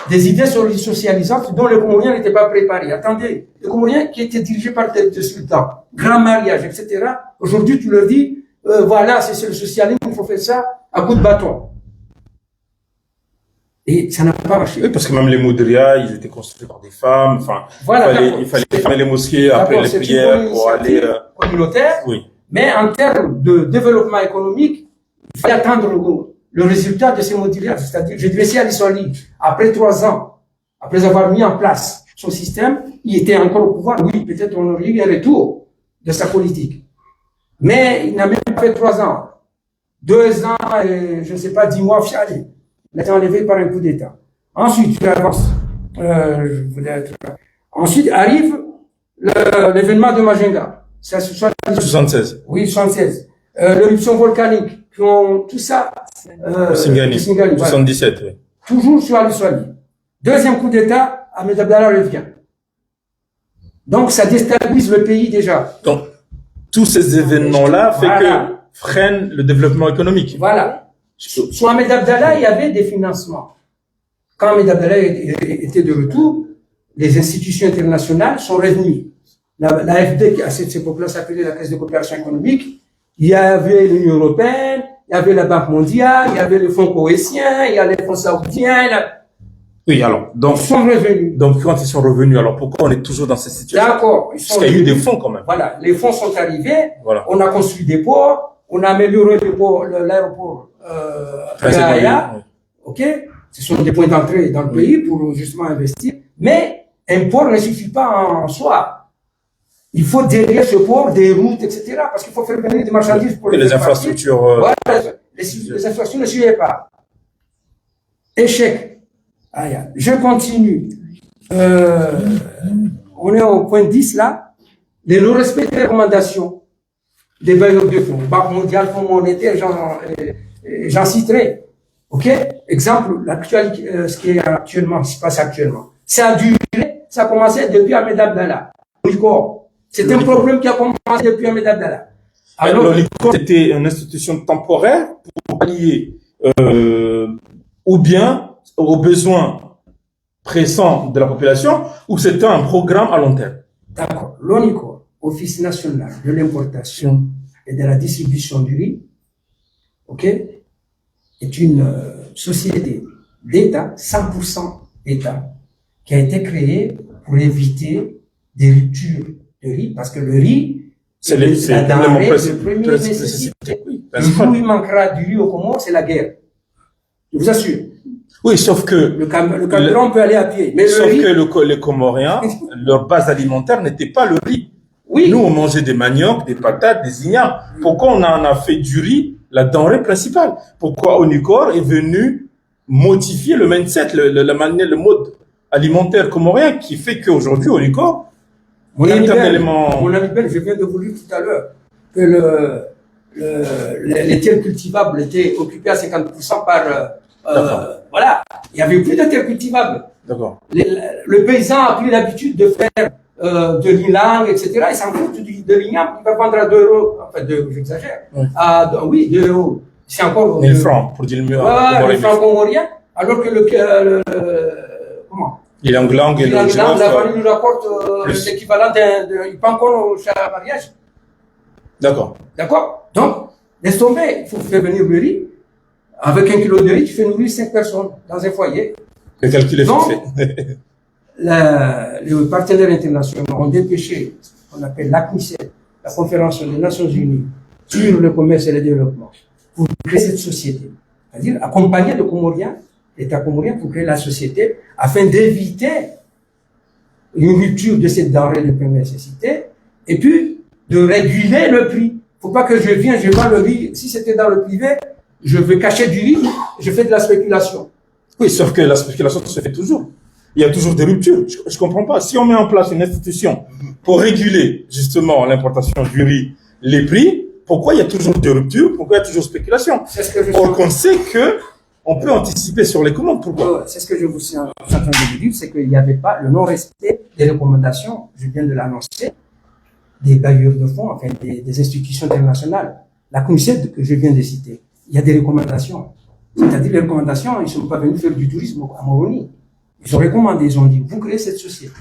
Des idées socialisantes dont les Comoriens n'étaient pas préparés. Attendez, les Comoriens qui étaient dirigés par des sultans, grand mariage, etc. Aujourd'hui, tu leur dis, voilà, c'est le socialisme, il faut faire ça à coup de bâton. Et ça n'a pas marché. Oui, parce que même les Moudria, ils étaient construits par des femmes. Enfin, voilà, il fallait fermer les mosquées après les prières pour aller communautaire. Oui. Mais en termes de développement économique, il fallait attendre le résultat de ces modulaires. C'est-à-dire, j'ai dressé Ali Soali, après 3 ans, après avoir mis en place son système, il était encore au pouvoir. Oui, peut-être on aurait eu un retour de sa politique. Mais il n'a même pas fait 3 ans. 2 ans et, je ne sais pas, 10 mois, fialé. Il a été enlevé par un coup d'État. Ensuite, tu avances. Ensuite arrive l'événement de Majenga. C'est 76. Oui, 76. L'éruption volcanique, qui ont tout ça. Singani. 77, oui. Toujours sur Ali Soali. Deuxième coup d'État, Ahmed Abdallah revient. Donc, ça déstabilise le pays déjà. Donc, tous ces événements-là que freinent le développement économique. Voilà. Sous Ahmed Abdallah, il y avait des financements. Quand Ahmed Abdallah était de retour, les institutions internationales sont revenues. L'AFD, qui à cette époque-là s'appelait la Caisse de coopération économique, il y avait l'Union européenne, il y avait la Banque mondiale, il y avait le Fonds koweïtien, il y a les fonds saoudiens. Oui, alors, donc, ils sont revenus. Donc, quand ils sont revenus, alors pourquoi on est toujours dans cette situation? D'accord. Parce qu'il y a eu des fonds quand même. Voilà. Les fonds sont arrivés. Voilà. On a construit des ports. On a amélioré l'aéroport, Gaïa. Ok. Ce sont des points d'entrée dans le pays pour justement investir. Mais un port ne suffit pas en soi. il faut derrière ce port des routes, etc. Parce qu'il faut faire venir des marchandises pour les infrastructures. Voilà, les infrastructures ne suivaient pas. Échec. Je continue. On est au point 10 là. Le non-respect des recommandations des bailleurs de fonds. Banque mondiale, Fonds monétaire, j'en citerai. OK? Exemple, ce qui est actuellement, ce qui se passe actuellement. Ça a duré, ça a commencé depuis Ahmed Abdallah. C'est un problème qui a commencé depuis Ahmed Abdallah. Alors, l'ONICOR, c'était une institution temporaire pour pallier ou bien aux besoins pressants de la population, ou c'était un programme à long terme? D'accord. L'ONICOR, Office national de l'importation et de la distribution du riz, OK, est une société d'État, 100% État, qui a été créée pour éviter des ruptures de riz, parce que le riz, c'est la denrée de première nécessité. Le jour où il manquera du riz au Comores, c'est la guerre. Je vous assure. Oui, sauf que le carburant peut aller à pied. Mais sauf que les Comoriens, leur base alimentaire n'était pas le riz. Oui. Nous, on mangeait des maniocs, des patates, des ignames. Pourquoi on en a fait du riz la denrée principale? Pourquoi ONICOR est venu modifier le mindset, le mode alimentaire comorien qui fait qu'aujourd'hui, ONICOR, mon ami Ben, je viens de vous dire tout à l'heure que les terres cultivables étaient occupées à 50% par voilà, il n'y avait plus de terres cultivables. D'accord. Le paysan a pris l'habitude de faire de l'ilang, etc. Il s'en fout de l'igname, il va vendre à 2 euros. Enfin, j'exagère. Oui, 2 euros. C'est encore 1000 francs, pour dire le mieux. Ouais, le franc comorien. Alors que comment? Ilang et le girofle. La nous rapporte l'équivalent il pas encore au mariage. D'accord. D'accord? Donc, laisse tomber, il faut faire venir le riz. Avec 1 kilo de riz, tu fais nourrir 5 personnes dans un foyer. Le calcul est fait. Les partenaires internationaux ont dépêché ce qu'on appelle la CNICET, la Conférence des Nations Unies sur le commerce et le développement, pour créer cette société. C'est-à-dire accompagner le Comorien, l'État comorien, pour créer la société afin d'éviter une rupture de cette denrée de première nécessité et puis de réguler le prix. Il ne faut pas que je vends le riz. Si c'était dans le privé, je veux cacher du riz, je fais de la spéculation. Oui, sauf que la spéculation se fait toujours. Il y a toujours des ruptures. Je comprends pas. Si on met en place une institution pour réguler, justement, l'importation du riz, les prix, pourquoi il y a toujours des ruptures? Pourquoi il y a toujours spéculation? C'est ce que Or qu'on sait que on peut anticiper sur les commandes. Pourquoi? C'est ce que je vous suis en train de vous dire, c'est qu'il n'y avait pas le non-respect des recommandations, je viens de l'annoncer, des bailleurs de fonds, enfin des institutions internationales. La CNICET que je viens de citer, il y a des recommandations. C'est-à-dire les recommandations, ils ne sont pas venus faire du tourisme à Moroni. Ils ont recommandé, ils ont dit, vous créez cette société.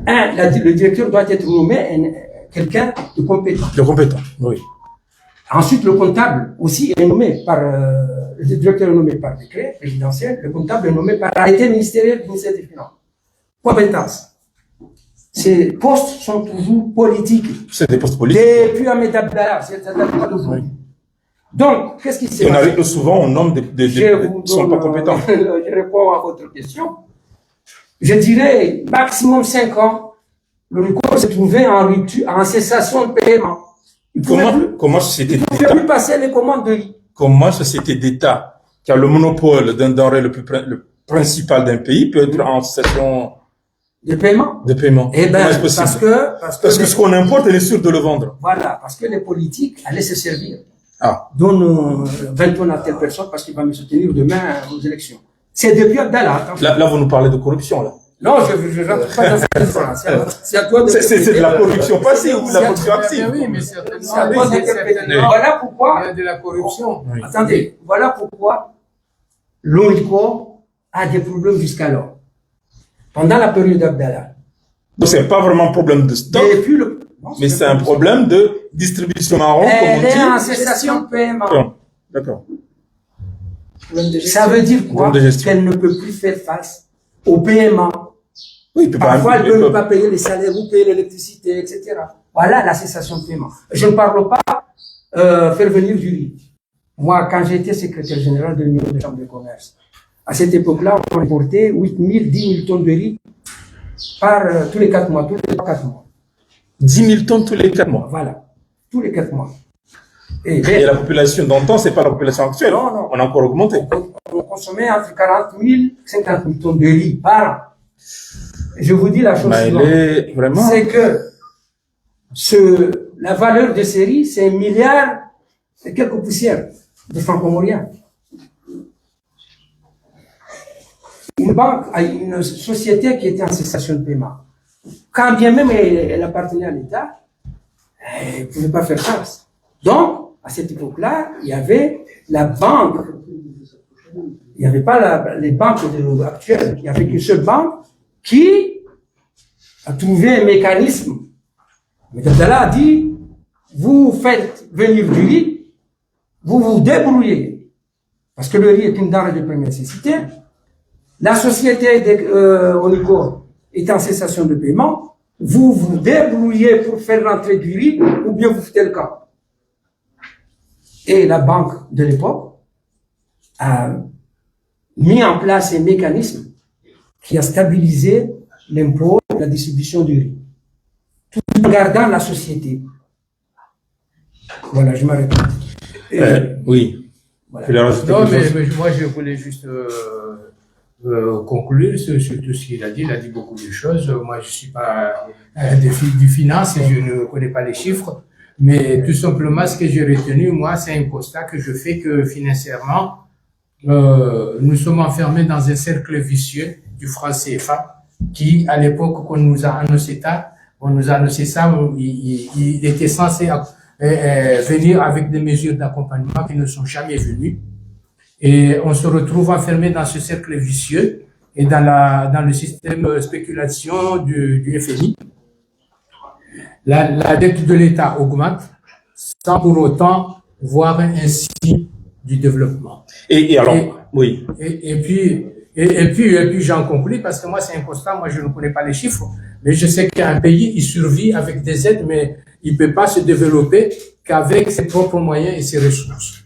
Le directeur doit être nommé quelqu'un de compétent. De compétent, oui. Ensuite, le comptable aussi est nommé par, le directeur est nommé par décret présidentiel, le comptable est nommé par arrêté ministériel du ministère des Finances. Compétence. Ces postes sont toujours politiques. C'est des postes politiques. Depuis Ahmed Abdallah, c'est pas d'aujourd'hui. Donc, qu'est-ce qui s'est passé? On arrive souvent, on nomme des qui ne sont pas compétents. Je réponds à votre question. Je dirais, maximum 5 ans, le RICO s'est trouvé en rupture, en cessation de paiement. Comment société d'État? Il ne pouvait plus passer les commandes de riz. Comment société d'État, qui a le monopole d'un denrée le principal d'un pays, peut être en cessation de paiement? De paiement. Eh ben, parce que ce qu'on importe, elle est sûre de le vendre. Voilà, parce que les politiques allaient se servir. Ah. Donne 20 tonnes à telle personne parce qu'il va me soutenir demain aux élections. C'est depuis Abdallah. Là, vous nous parlez de corruption, là. Non, je rentre pas dans cette histoire. C'est à toi de c'est de la corruption passive ou de la corruption active? Oui, mais certainement. C'est à toi d'interpréter. Voilà pourquoi. Il y a de la corruption. Oui. Attendez, voilà pourquoi l'ONICOR a des problèmes jusqu'alors. Pendant la période d'Abdallah. Donc, c'est pas vraiment un problème de stock. Mais c'est un problème de distribution marron, comme on dit. Elle est en cessation de paiement. D'accord. Ça veut dire quoi? Qu'elle ne peut plus faire face au paiement. Oui, parfois, elle ne peut pas payer les salaires ou payer l'électricité, etc. Voilà la cessation de paiement. Je ne parle pas faire venir du riz. Moi, quand j'étais secrétaire général de l'Union des chambres de commerce, à cette époque-là, on importait 8 000, 10 000 tonnes de riz par tous les 4 mois, tous les 4 mois. 10 000 tonnes tous les 4 mois. Voilà, tous les 4 mois. Et la population d'antan, c'est pas la population actuelle. Non, non. On a encore augmenté. On consommait entre 40 000 et 50 000 tonnes de riz par an. Je vous dis la chose suivante. C'est que la valeur de ces riz, c'est 1 milliard et quelques poussières de francs comoriens. Une banque, une société qui était en cessation de paiement, quand bien même elle appartenait à l'État, elle ne pouvait pas faire face. Donc, à cette époque-là, il y avait la banque. Il n'y avait pas les banques actuelles. Il n'y avait qu'une seule banque qui a trouvé un mécanisme. Mais Abdallah a dit, vous faites venir du riz, vous vous débrouillez. Parce que le riz est une denrée de première nécessité. La société Onicor est en cessation de paiement. Vous vous débrouillez pour faire rentrer du riz ou bien vous faites le camp. Et la banque de l'époque a mis en place un mécanisme qui a stabilisé l'impôt et la distribution du riz, tout en gardant la société. Voilà, je m'arrête. Oui. Voilà. Non, mais moi, je voulais juste conclure sur tout ce qu'il a dit. Il a dit beaucoup de choses. Moi, je suis pas du finance et je ne connais pas les chiffres. Mais tout simplement, ce que j'ai retenu, moi, c'est un constat que je fais que financièrement, nous sommes enfermés dans un cercle vicieux du franc CFA qui, à l'époque qu'on nous a annoncé ça, il était censé venir avec des mesures d'accompagnement qui ne sont jamais venues. Et on se retrouve enfermé dans ce cercle vicieux et dans le système de spéculation du FMI. La dette de l'État augmente sans pour autant voir un signe du développement. Et puis j'en conclus parce que moi c'est un constat, moi je ne connais pas les chiffres, mais je sais qu'un pays il survit avec des aides, mais il peut pas se développer qu'avec ses propres moyens et ses ressources.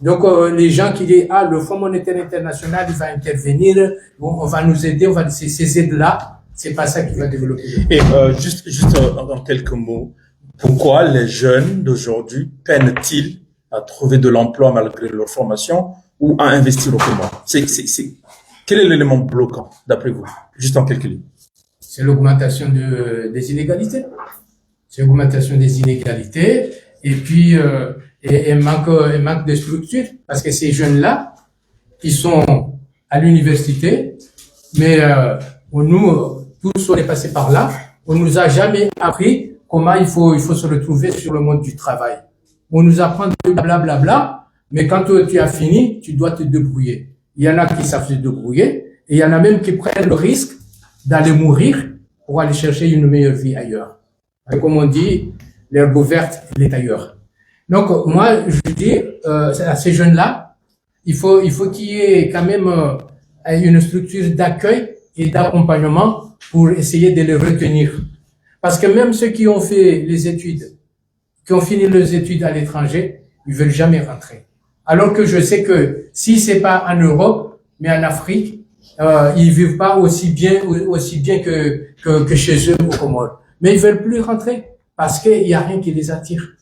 Donc les gens qui disent le Fonds monétaire international il va intervenir, on va nous aider, ces aides là. C'est pas ça qui va développer. Et juste en quelques mots, pourquoi les jeunes d'aujourd'hui peinent-ils à trouver de l'emploi malgré leur formation ou à investir au Comores? Quel est l'élément bloquant d'après vous? Juste en quelques lignes. C'est l'augmentation des inégalités. C'est l'augmentation des inégalités et puis un manque de structure parce que ces jeunes-là, ils sont à l'université, mais nous tous on est passé par là, on nous a jamais appris comment il faut se retrouver sur le monde du travail. On nous apprend de blablabla, mais quand tu as fini, tu dois te débrouiller. Il y en a qui savent se débrouiller, et il y en a même qui prennent le risque d'aller mourir pour aller chercher une meilleure vie ailleurs. Et comme on dit, l'herbe verte, elle est ailleurs. Donc moi, je dis à ces jeunes-là, il faut qu'il y ait quand même une structure d'accueil et d'accompagnement pour essayer de les retenir. Parce que même ceux qui ont fait les études, qui ont fini les études à l'étranger, ils veulent jamais rentrer. Alors que je sais que si c'est pas en Europe, mais en Afrique, ils vivent pas aussi bien que chez eux au Comores. Mais ils veulent plus rentrer parce qu'il y a rien qui les attire.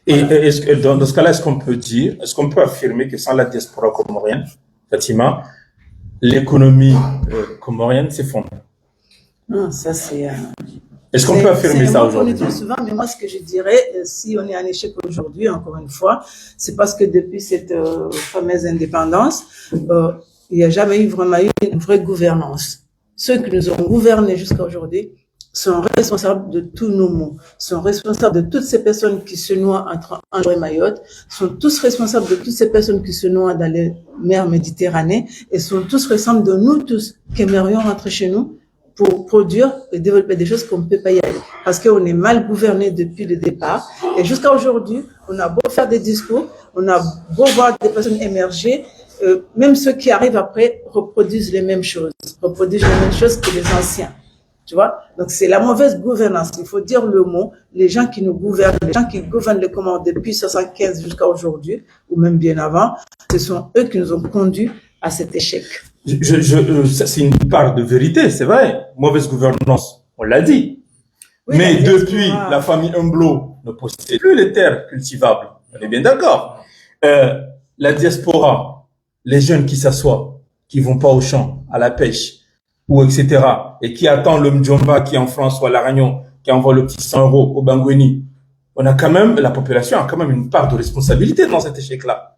Et est-ce que dans ce cas-là, est-ce qu'on peut affirmer que sans la diaspora comorienne, Fatima, l'économie comorienne s'effondre? Non, ça c'est. Est-ce qu'on peut affirmer ça aujourd'hui? On est souvent, mais moi ce que je dirais, si on est en échec aujourd'hui, encore une fois, c'est parce que depuis cette fameuse indépendance, il n'y a jamais eu vraiment une vraie gouvernance. Ceux qui nous ont gouvernés jusqu'à aujourd'hui sont responsables de tous nos maux, sont responsables de toutes ces personnes qui se noient entre Andorre et Mayotte, sont tous responsables de toutes ces personnes qui se noient dans les mers Méditerranée et sont tous responsables de nous tous qui aimerions rentrer chez nous pour produire et développer des choses qu'on ne peut pas y aller. Parce qu'on est mal gouverné depuis le départ. Et jusqu'à aujourd'hui, on a beau faire des discours, on a beau voir des personnes émerger, même ceux qui arrivent après reproduisent les mêmes choses que les anciens. Tu vois? Donc c'est la mauvaise gouvernance. Il faut dire le mot. Les gens qui nous gouvernent, les gens qui gouvernent le Comores depuis 75 jusqu'à aujourd'hui, ou même bien avant, ce sont eux qui nous ont conduits à cet échec. Ça, c'est une part de vérité, c'est vrai. Mauvaise gouvernance, on l'a dit. Oui, Mais la diaspora- depuis, la famille Humblo ne possède plus les terres cultivables. On est bien d'accord. La diaspora, les jeunes qui s'assoient, qui vont pas au champ, à la pêche, ou etc., et qui attendent le Mdjomba qui est en France ou à La Réunion, qui envoie le petit 100 € au Bangweni, la population a quand même une part de responsabilité dans cet échec-là.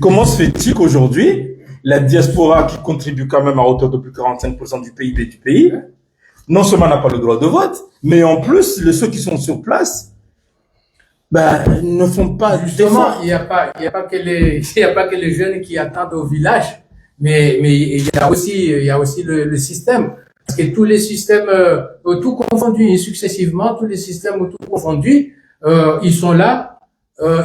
Comment se fait-il qu'aujourd'hui, la diaspora qui contribue quand même à hauteur de plus de 45% du PIB du pays, non seulement n'a pas le droit de vote, mais en plus, ceux qui sont sur place, ne font pas Justement, d'efforts. il y a pas que les jeunes qui attendent au village, mais il y a aussi le système. Parce que tous les systèmes, tout confondus, successivement, tous les systèmes tout confondus, ils sont là,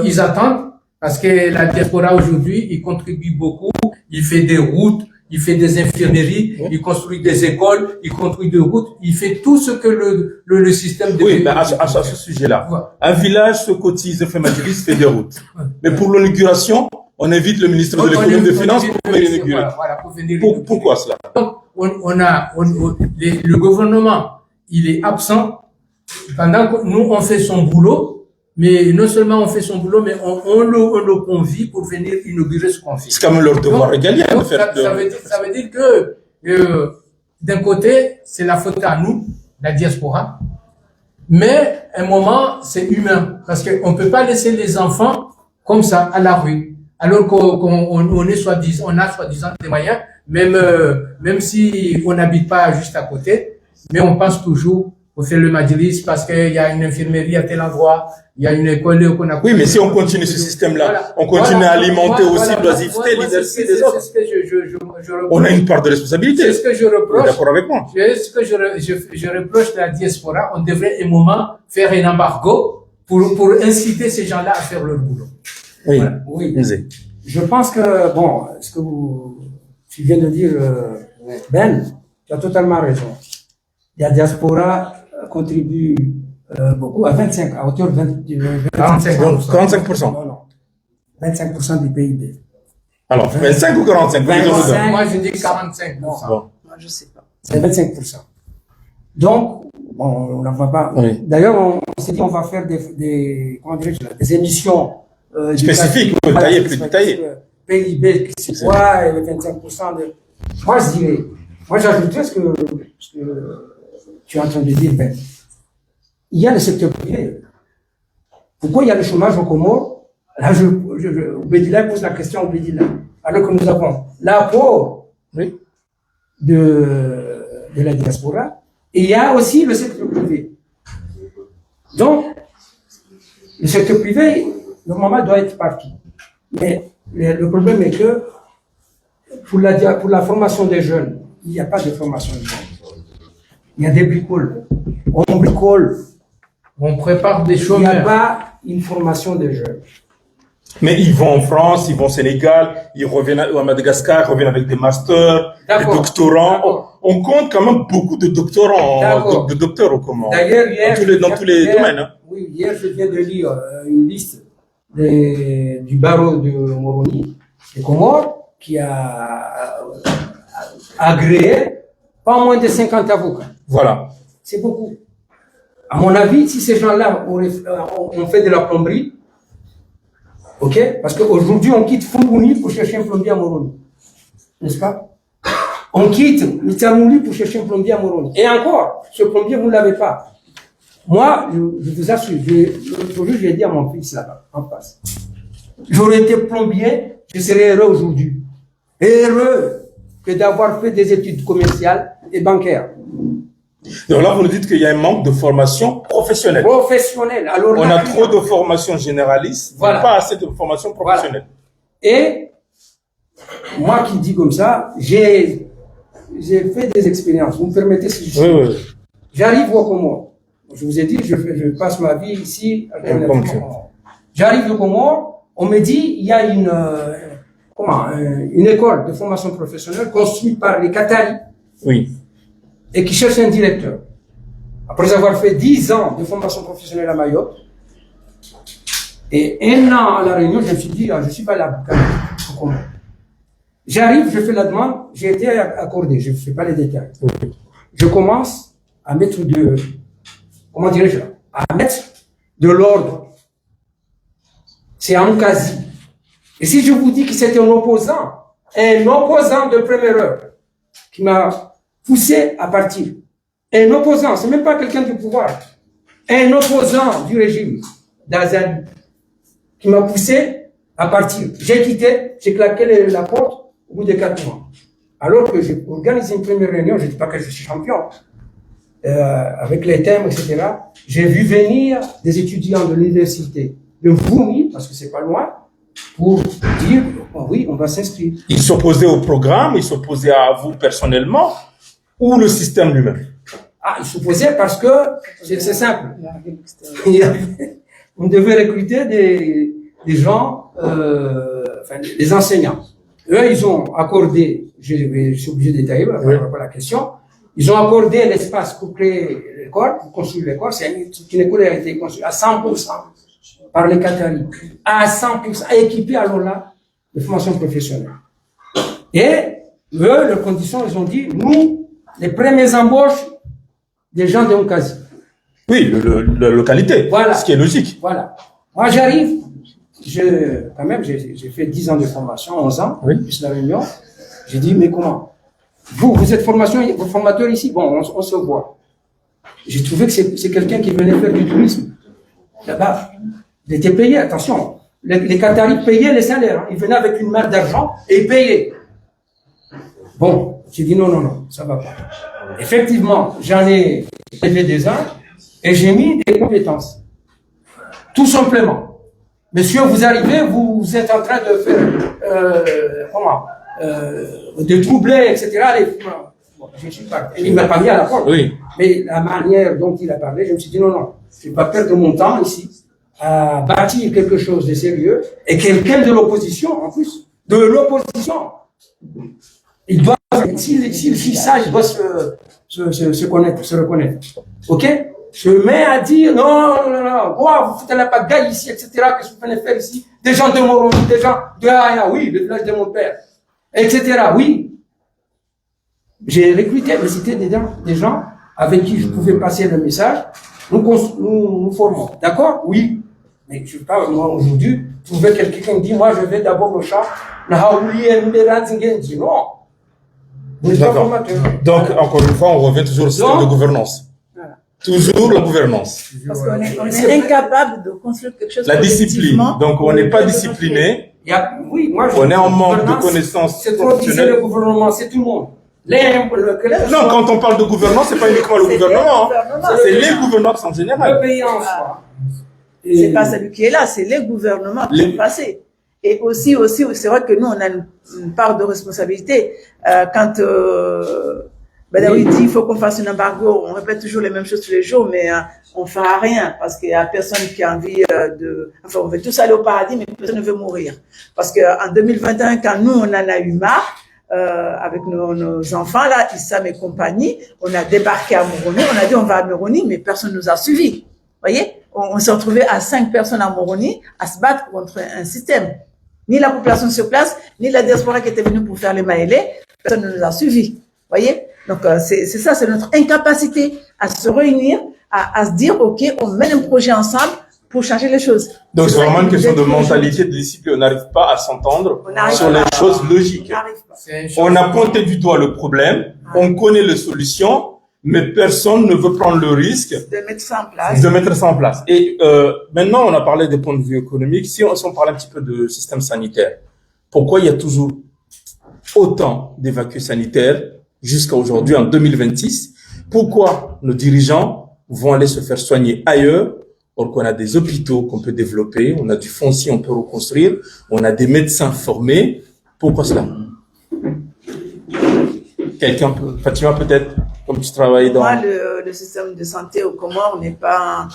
ils attendent, parce que la diaspora aujourd'hui, il contribue beaucoup, il fait des routes, il fait des infirmeries, il construit des écoles, il construit des routes, il fait tout ce que le système de... Oui, à ce sujet-là. Ouais. Un village se cotise, fait majlis, fait des routes. Mais pour l'inauguration, on invite le ministre de l'économie et des finances pour venir inaugurer. Voilà, pour venir inaugurer. Pourquoi cela? Donc, le gouvernement, il est absent pendant que nous, on fait son boulot, mais non seulement on fait son boulot, mais on le convie pour venir inaugurer ce qu'on fait. C'est quand même leur devoir régalien de faire. Ça veut dire que, d'un côté, c'est la faute à nous, la diaspora, mais à un moment, c'est humain, parce qu'on peut pas laisser les enfants comme ça, à la rue, alors qu'on est on a soi-disant des moyens, même si on n'habite pas juste à côté, mais on pense toujours pour faire le majlis parce qu'il y a une infirmerie à tel endroit, il y a une école qu'on a... Oui, mais si on continue ce système-là, Voilà. on continue à alimenter aussi l'oisiveté, Moi, l'identité des autres. C'est ce que je reproche. On a une part de responsabilité. C'est ce que je Vous êtes reproche. d'accord avec moi? C'est ce que je reproche de la diaspora. On devrait un moment faire un embargo pour inciter ces gens-là à faire leur boulot. Oui. Voilà. Oui. Lisez. Je pense que, bon, ce que tu viens de dire, Ben, tu as totalement raison. La diaspora contribue beaucoup, à 25, à hauteur de 45%. Non, non. 25% du PIB. Alors, 25 ou 45? 25. Moi, je dis 45%. Bon. Moi, je sais pas. C'est 25%. Donc, bon, on n'en va pas. Oui. D'ailleurs, on s'est dit on va faire des émissions Spécifiques, plus détaillées, plus détaillées. PIB, c'est quoi, et le 25% de... Moi, je dirais, moi, j'ajouterais ce que tu es en train de dire, Ben. Il y a le secteur privé. Pourquoi il y a le chômage au Comores? Là, Oubedila pose la question à Oubedila. Alors que nous avons l'apport de la diaspora, et il y a aussi le secteur privé. Donc, le secteur privé, normalement, doit être parti. Mais le problème est que pour la formation des jeunes, il n'y a pas de formation des jeunes. Il y a des bricoles. On bricole. On prépare des Il n'y a chômeurs. pas une formation des jeunes. Mais ils vont en France, ils vont au Sénégal, ils reviennent à Madagascar, ils reviennent avec des masters, des D'accord. doctorants. D'accord. On compte quand même beaucoup de doctorants, D'accord. de docteurs au Comores. D'ailleurs, hier, Dans tous les domaines. Hein. Oui, hier, je viens de lire une liste du barreau de Moroni, des Comores, qui a agréé pas moins de 50 avocats. Voilà. C'est beaucoup. À mon avis, si ces gens-là ont fait de la plomberie, ok, parce qu'aujourd'hui, on quitte Fungouni pour chercher un plombier à Moroni. N'est-ce pas? On quitte Mitsamouli pour chercher un plombier à Moroni. Et encore, ce plombier, vous ne l'avez pas. Moi, je vous assure, aujourd'hui, je l'ai dit à mon fils là-bas, en face. J'aurais été plombier, je serais heureux aujourd'hui. Heureux que d'avoir fait des études commerciales et bancaires. Donc là, vous nous dites qu'il y a un manque de formation professionnelle. Professionnels. Alors, On là, a trop de formation généraliste, Voilà. mais pas assez de formation professionnelle. Et moi qui dis comme ça, j'ai fait des expériences. Vous me permettez si je Oui. J'arrive au Comores. Je vous ai dit, je passe ma vie ici. Comme ça. J'arrive au Comores. On me dit, il y a une école de formation professionnelle construite par les Qataris Oui. et qui cherche un directeur. Après avoir fait 10 ans de formation professionnelle à Mayotte et 1 an à La Réunion, je me suis dit, je ne suis pas là au Comores. J'arrive, je fais la demande, j'ai été accordé, je ne fais pas les détails. Je commence à mettre comment dirais-je, à mettre de l'ordre. C'est un quasi. Et si je vous dis que c'était un opposant de première heure, qui m'a poussé à partir. Un opposant, c'est même pas quelqu'un du pouvoir. Un opposant du régime d'Azali, qui m'a poussé à partir. J'ai quitté, j'ai claqué la porte au bout de 4 mois. Alors que j'ai organisé une première réunion, je ne dis pas que je suis champion, avec les thèmes, etc. J'ai vu venir des étudiants de l'université de Voumi, parce que c'est pas loin, pour dire, oh oui, on va s'inscrire. Ils s'opposaient au programme, ils s'opposaient à vous personnellement, ou le système lui-même? Ah, ils s'opposaient parce que c'est simple. On devait recruter des gens, enfin, des enseignants. Eux, ils ont accordé, je suis obligé de détailler par rapport à la question, ils ont accordé l'espace pour créer l'école, pour construire l'école. C'est une école qui a été construite à 100% par les Qataris, à 100%, équipée alors là de formation professionnelle. Et eux, leurs conditions, ils ont dit, nous, les premières embauches des gens de Onkazi. Oui, la localité, voilà. Ce qui est logique. Voilà. Moi, j'arrive, quand même, j'ai fait 10 ans de formation, 11 ans, plus la réunion. J'ai dit, mais comment? Vous êtes formateur ici? Bon, on se voit. J'ai trouvé que c'est quelqu'un qui venait faire du tourisme. Là-bas, il était payé, attention. Les Qataris payaient les salaires. Hein. Ils venaient avec une malle d'argent et ils payaient. Bon, j'ai dit non, ça va pas. Effectivement, j'en ai fait des uns et j'ai mis des compétences. Tout simplement. Monsieur, vous arrivez, vous êtes en train de faire, de troubler, etc. Bon, je suis pas. Il m'a pas mis à la porte. Oui. Mais la manière dont il a parlé, je me suis dit non, je vais pas perdre mon temps ici à bâtir quelque chose de sérieux et quelqu'un de l'opposition, en plus. De l'opposition. Il doit, s'il ça, il doit se connaître, se reconnaître. Ok? Je mets à dire, non, vous foutez la pagaille ici, etc., qu'est-ce que vous venez faire ici? Des gens de Moroni, des gens de Aya, oui, le village de mon père, etc., oui. J'ai recruté, mais c'était des gens avec qui je pouvais passer le message. Nous formons. D'accord? Oui. Mais je parle, moi, aujourd'hui, trouver quelqu'un qui me dit, moi, je vais d'abord au champ, non. D'accord. Donc, encore une fois, on revient toujours au système de gouvernance. Voilà. Toujours la gouvernance. Parce qu'on est incapable de construire quelque chose. La discipline. Donc, on n'est pas discipliné. On est en manque de connaissances. C'est trop disait le gouvernement, c'est tout le monde. Non, quand on parle de gouvernance, c'est pas uniquement le gouvernement. C'est les gouvernances en général. Le pays en soi. C'est pas celui qui est là, c'est les gouvernements qui sont passés. Et aussi, c'est vrai que nous, on a une part de responsabilité. Quand Badawi dit il faut qu'on fasse un embargo, on répète toujours les mêmes choses tous les jours, mais on ne fera rien parce qu'il y a personne qui a envie Enfin, on veut tous aller au paradis, mais personne ne veut mourir. Parce qu'en 2021, quand nous, on en a eu marre, avec nos enfants, là, Issam et compagnie, on a débarqué à Moroni, on a dit on va à Moroni, mais personne ne nous a suivis. Vous voyez? On s'est retrouvé à 5 personnes à Moroni à se battre contre un système. Ni la population sur place, ni la diaspora qui était venue pour faire les maïlés, personne ne nous a suivis. Voyez? Donc, c'est ça, c'est notre incapacité à se réunir, à se dire, OK, on mène un projet ensemble pour changer les choses. Donc, c'est vraiment une question de mentalité, de discipline. On n'arrive pas à s'entendre sur les choses logiques. On a pointé du doigt le problème, on connaît les solutions, mais personne ne veut prendre le risque de mettre ça en place. Et maintenant, on a parlé des points de vue économiques. Si on parle un petit peu de système sanitaire, pourquoi il y a toujours autant d'évacués sanitaires jusqu'à aujourd'hui, en 2026? Pourquoi nos dirigeants vont aller se faire soigner ailleurs, alors qu'on a des hôpitaux qu'on peut développer, on a du foncier, on peut reconstruire, on a des médecins formés? Pourquoi cela? Quelqu'un peut, Fatima peut-être, comme tu travailles dans... Moi, le système de santé au Comores n'est pas...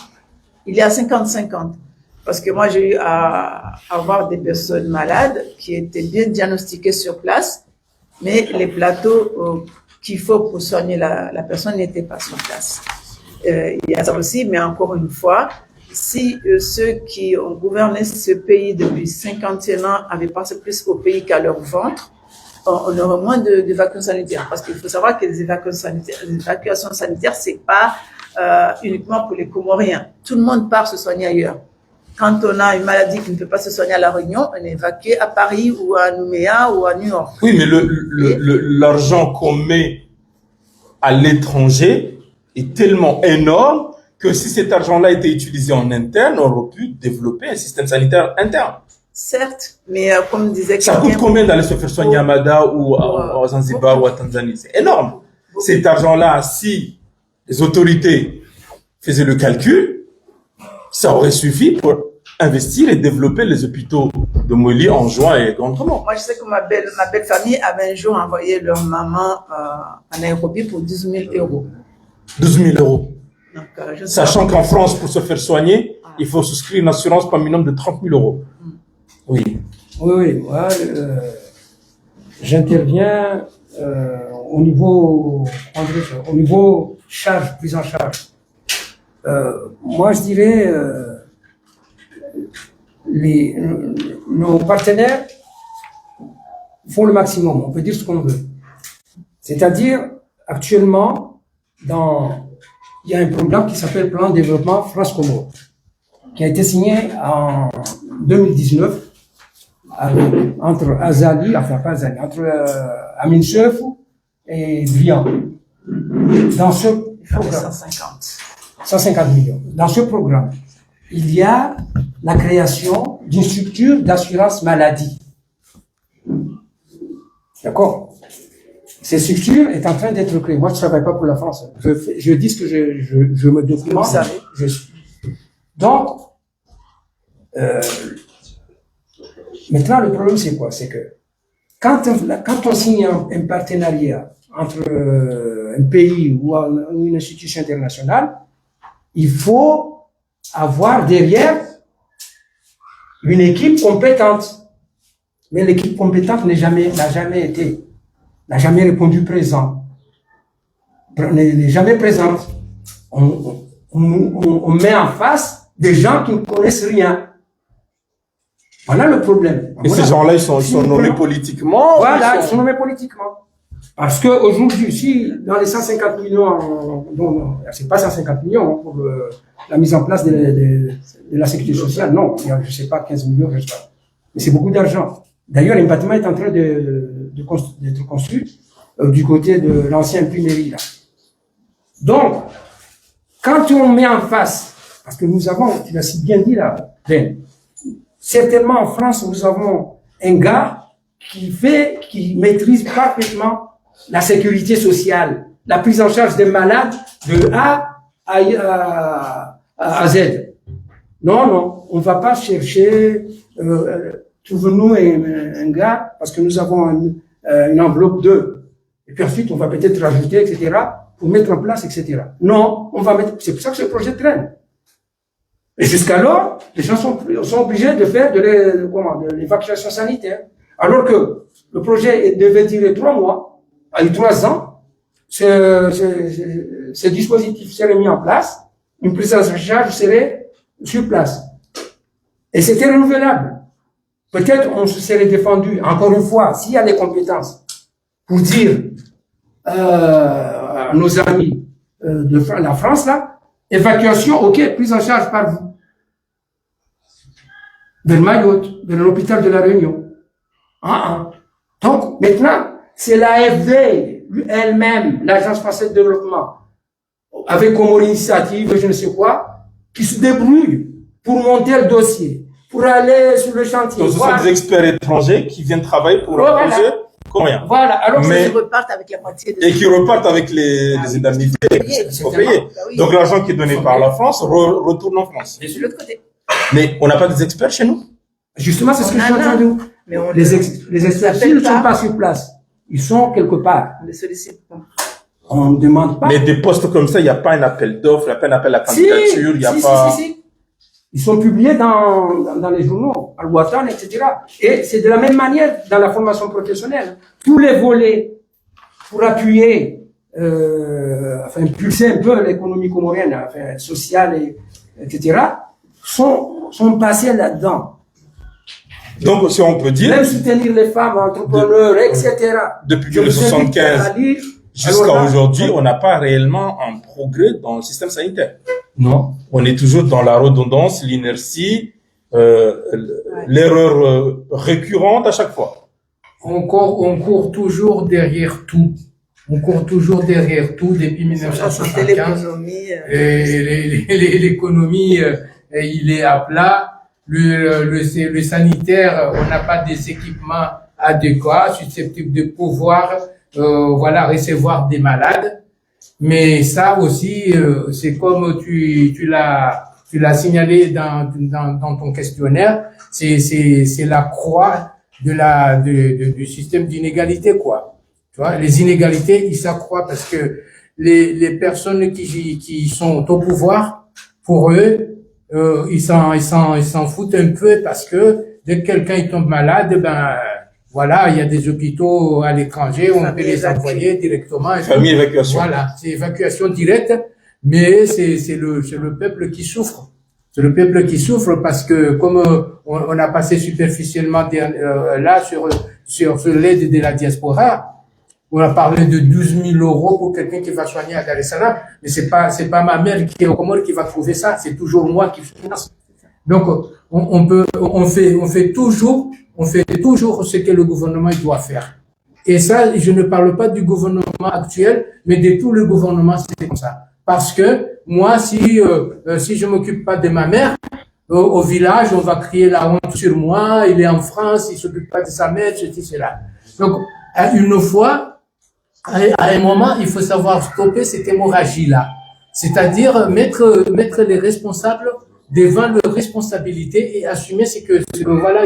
Il est à 50-50. Parce que moi, j'ai eu à avoir des personnes malades qui étaient bien diagnostiquées sur place, mais les plateaux qu'il faut pour soigner la personne n'étaient pas sur place. Il y a ça aussi, mais encore une fois, si ceux qui ont gouverné ce pays depuis 51 ans avaient pensé plus au pays qu'à leur ventre, on aurait moins d'évacuations sanitaires. Parce qu'il faut savoir que les évacuations sanitaires, c'est pas uniquement pour les Comoriens. Tout le monde part se soigner ailleurs. Quand on a une maladie qui ne peut pas se soigner à La Réunion, on est évacué à Paris ou à Nouméa ou à New York. Oui, mais l'argent qu'on met à l'étranger est tellement énorme que si cet argent-là était utilisé en interne, on aurait pu développer un système sanitaire interne. Certes, mais comme disait ça coûte combien d'aller se faire soigner à Mada ou à Zanzibar ou à Tanzanie? C'est énorme. Cet argent-là, si les autorités faisaient le calcul, ça aurait suffi pour investir et développer les hôpitaux de Moli, Anjouan et Grand Comore. Moi, je sais que ma belle famille avait un jour envoyé leur maman en Nairobi pour 12 000 euros. 12 000 euros. Donc, sachant qu'en France, pour se faire soigner, il faut souscrire une assurance par minimum de 30 000 euros. Oui. Oui, moi, j'interviens au niveau charge, prise en charge. Moi, je dirais, nos partenaires font le maximum, on peut dire ce qu'on veut. C'est-à-dire, actuellement, il y a un programme qui s'appelle Plan de développement France-Comore, qui a été signé en 2019 entre Azali, enfin pas Azali, entre Amin Chef et Briand. Dans ce programme, 150 millions. Dans ce programme, il y a la création d'une structure d'assurance maladie. D'accord? Cette structure est en train d'être créée. Moi, je ne travaille pas pour la France. Je dis ce que je me documente. Vous savez. Donc, maintenant, le problème, c'est quoi? C'est que quand on signe un partenariat entre un pays ou une institution internationale, il faut avoir derrière une équipe compétente. Mais l'équipe compétente n'a jamais répondu présent. N'est jamais présente. On met en face des gens qui ne connaissent rien. Voilà le problème. Et ces gens-là, ils sont nommés politiquement? Voilà, ils sont nommés politiquement. Parce que aujourd'hui, si dans les 150 millions, non, c'est pas 150 millions pour la mise en place de la sécurité sociale, non, il y a, je sais pas, 15 millions, je sais pas. Mais c'est beaucoup d'argent. D'ailleurs, un bâtiment est en train d'être construit du côté de l'ancienne imprimerie, là. Donc, quand on met en face, parce que nous avons, tu l'as si bien dit là, Ben, certainement en France, nous avons un gars qui maîtrise parfaitement la sécurité sociale, la prise en charge des malades de A à Z. Non, on ne va pas chercher, trouve-nous un gars, parce que nous avons une enveloppe 2. Et puis ensuite, on va peut-être rajouter, etc., pour mettre en place, etc. Non, on va mettre, c'est pour ça que ce projet traîne. Et jusqu'alors, les gens sont obligés de faire de l'évacuation sanitaire. Alors que le projet devait durer 3 mois, avec 3 ans, ce dispositif serait mis en place, une prise en charge serait sur place. Et c'était renouvelable. Peut-être on se serait défendu, encore une fois, s'il y a les compétences, pour dire à nos amis de la France, là, évacuation, ok, prise en charge par vous. Vers Mayotte, vers l'hôpital de La Réunion. Donc, maintenant, c'est l'AFD elle-même, l'Agence française de développement, avec comme initiative, je ne sais quoi, qui se débrouille pour monter le dossier, pour aller sur le chantier. Donc, ce sont des experts étrangers qui viennent travailler pour un projet combien? Voilà, alors ils repartent avec la moitié de... Et qui repartent avec les indemnités qu'il faut payer. Donc, l'argent qui est donné par la France retourne en France. Et sur l'autre côté. Mais on n'a pas des experts chez nous? Justement, c'est ce que je suis en train de dire. Les experts, s'ils ne sont pas sur place, ils sont quelque part. On les sollicite pas. On ne demande pas. Mais des postes comme ça, il n'y a pas un appel d'offres, il n'y a pas un appel à candidature, il n'y a pas... Si. Ils sont publiés dans les journaux, à Ouattane, etc. Et c'est de la même manière dans la formation professionnelle. Tous les volets pour appuyer, impulser un peu l'économie comorienne, sociale, etc., sont passés là-dedans. Donc, si on peut dire, Même soutenir les femmes, entrepreneurs, etc. depuis Je vous invite 1975 à lire. jusqu'à Alors là, aujourd'hui, on n'a pas réellement un progrès dans le système sanitaire. Non. On est toujours dans la redondance, l'inertie, l'erreur récurrente à chaque fois. On court toujours derrière tout. On court toujours derrière tout depuis La santé, 1975. l'économie. Et l'économie, il est à plat. Le sanitaire, on n'a pas des équipements adéquats, susceptibles de pouvoir, recevoir des malades. Mais ça aussi, c'est comme tu l'as signalé dans ton questionnaire, c'est la croix du système d'inégalité, quoi. Tu vois, les inégalités, ils s'accroissent parce que les personnes qui sont au pouvoir, pour eux, ils s'en foutent un peu parce que dès que quelqu'un il tombe malade, il y a des hôpitaux à l'étranger, on peut les envoyer directement. Famille évacuation. Voilà, c'est évacuation directe, mais c'est le peuple qui souffre. C'est le peuple qui souffre parce que comme on a passé superficiellement là sur l'aide de la diaspora, on a parlé de 12 000 euros pour quelqu'un qui va soigner à Dar es Salaam, mais c'est pas ma mère qui est au Comore qui va trouver ça, c'est toujours moi qui finance. Donc on fait toujours ce que le gouvernement doit faire. Et ça, je ne parle pas du gouvernement actuel, mais de tout le gouvernement, c'est comme ça. Parce que moi, si je m'occupe pas de ma mère, au village, on va crier la honte sur moi, il est en France, il s'occupe pas de sa mère, ceci, cela. Donc, à un moment, il faut savoir stopper cette hémorragie-là. C'est-à-dire mettre les responsables devant leurs responsabilités et assumer ce que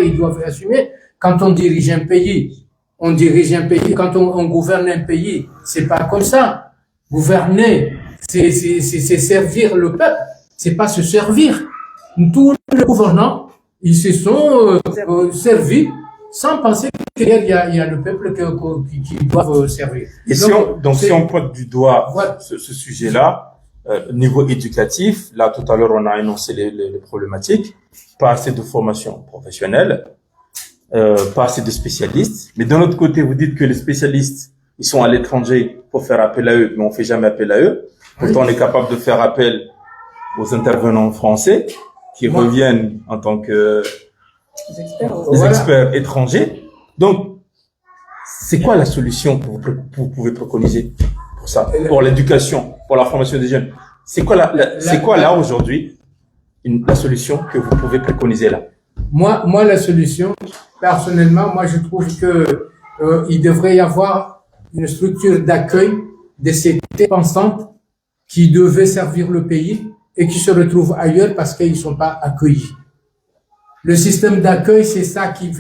ils doivent assumer. Quand on dirige un pays, quand on gouverne un pays, c'est pas comme ça. Gouverner, c'est servir le peuple, c'est pas se servir. Tous les gouvernants, ils se sont servis sans penser qu'il y a le peuple qui doit servir. Et si on pointe du doigt ce sujet-là, niveau éducatif, là tout à l'heure on a énoncé les problématiques, pas assez de formation professionnelle, pas assez de spécialistes. Mais d'un autre côté, vous dites que les spécialistes, ils sont à l'étranger pour faire appel à eux, mais on fait jamais appel à eux. Pourtant, on est capable de faire appel aux intervenants français qui reviennent en tant que des experts étrangers. Donc, c'est quoi la solution que vous pouvez préconiser pour ça, pour l'éducation, pour la formation des jeunes? C'est quoi là aujourd'hui la solution que vous pouvez préconiser là? Moi, la solution, personnellement, moi, je trouve que il devrait y avoir une structure d'accueil de ces têtes pensantes qui devaient servir le pays et qui se retrouvent ailleurs parce qu'ils sont pas accueillis. Le système d'accueil, c'est ça qui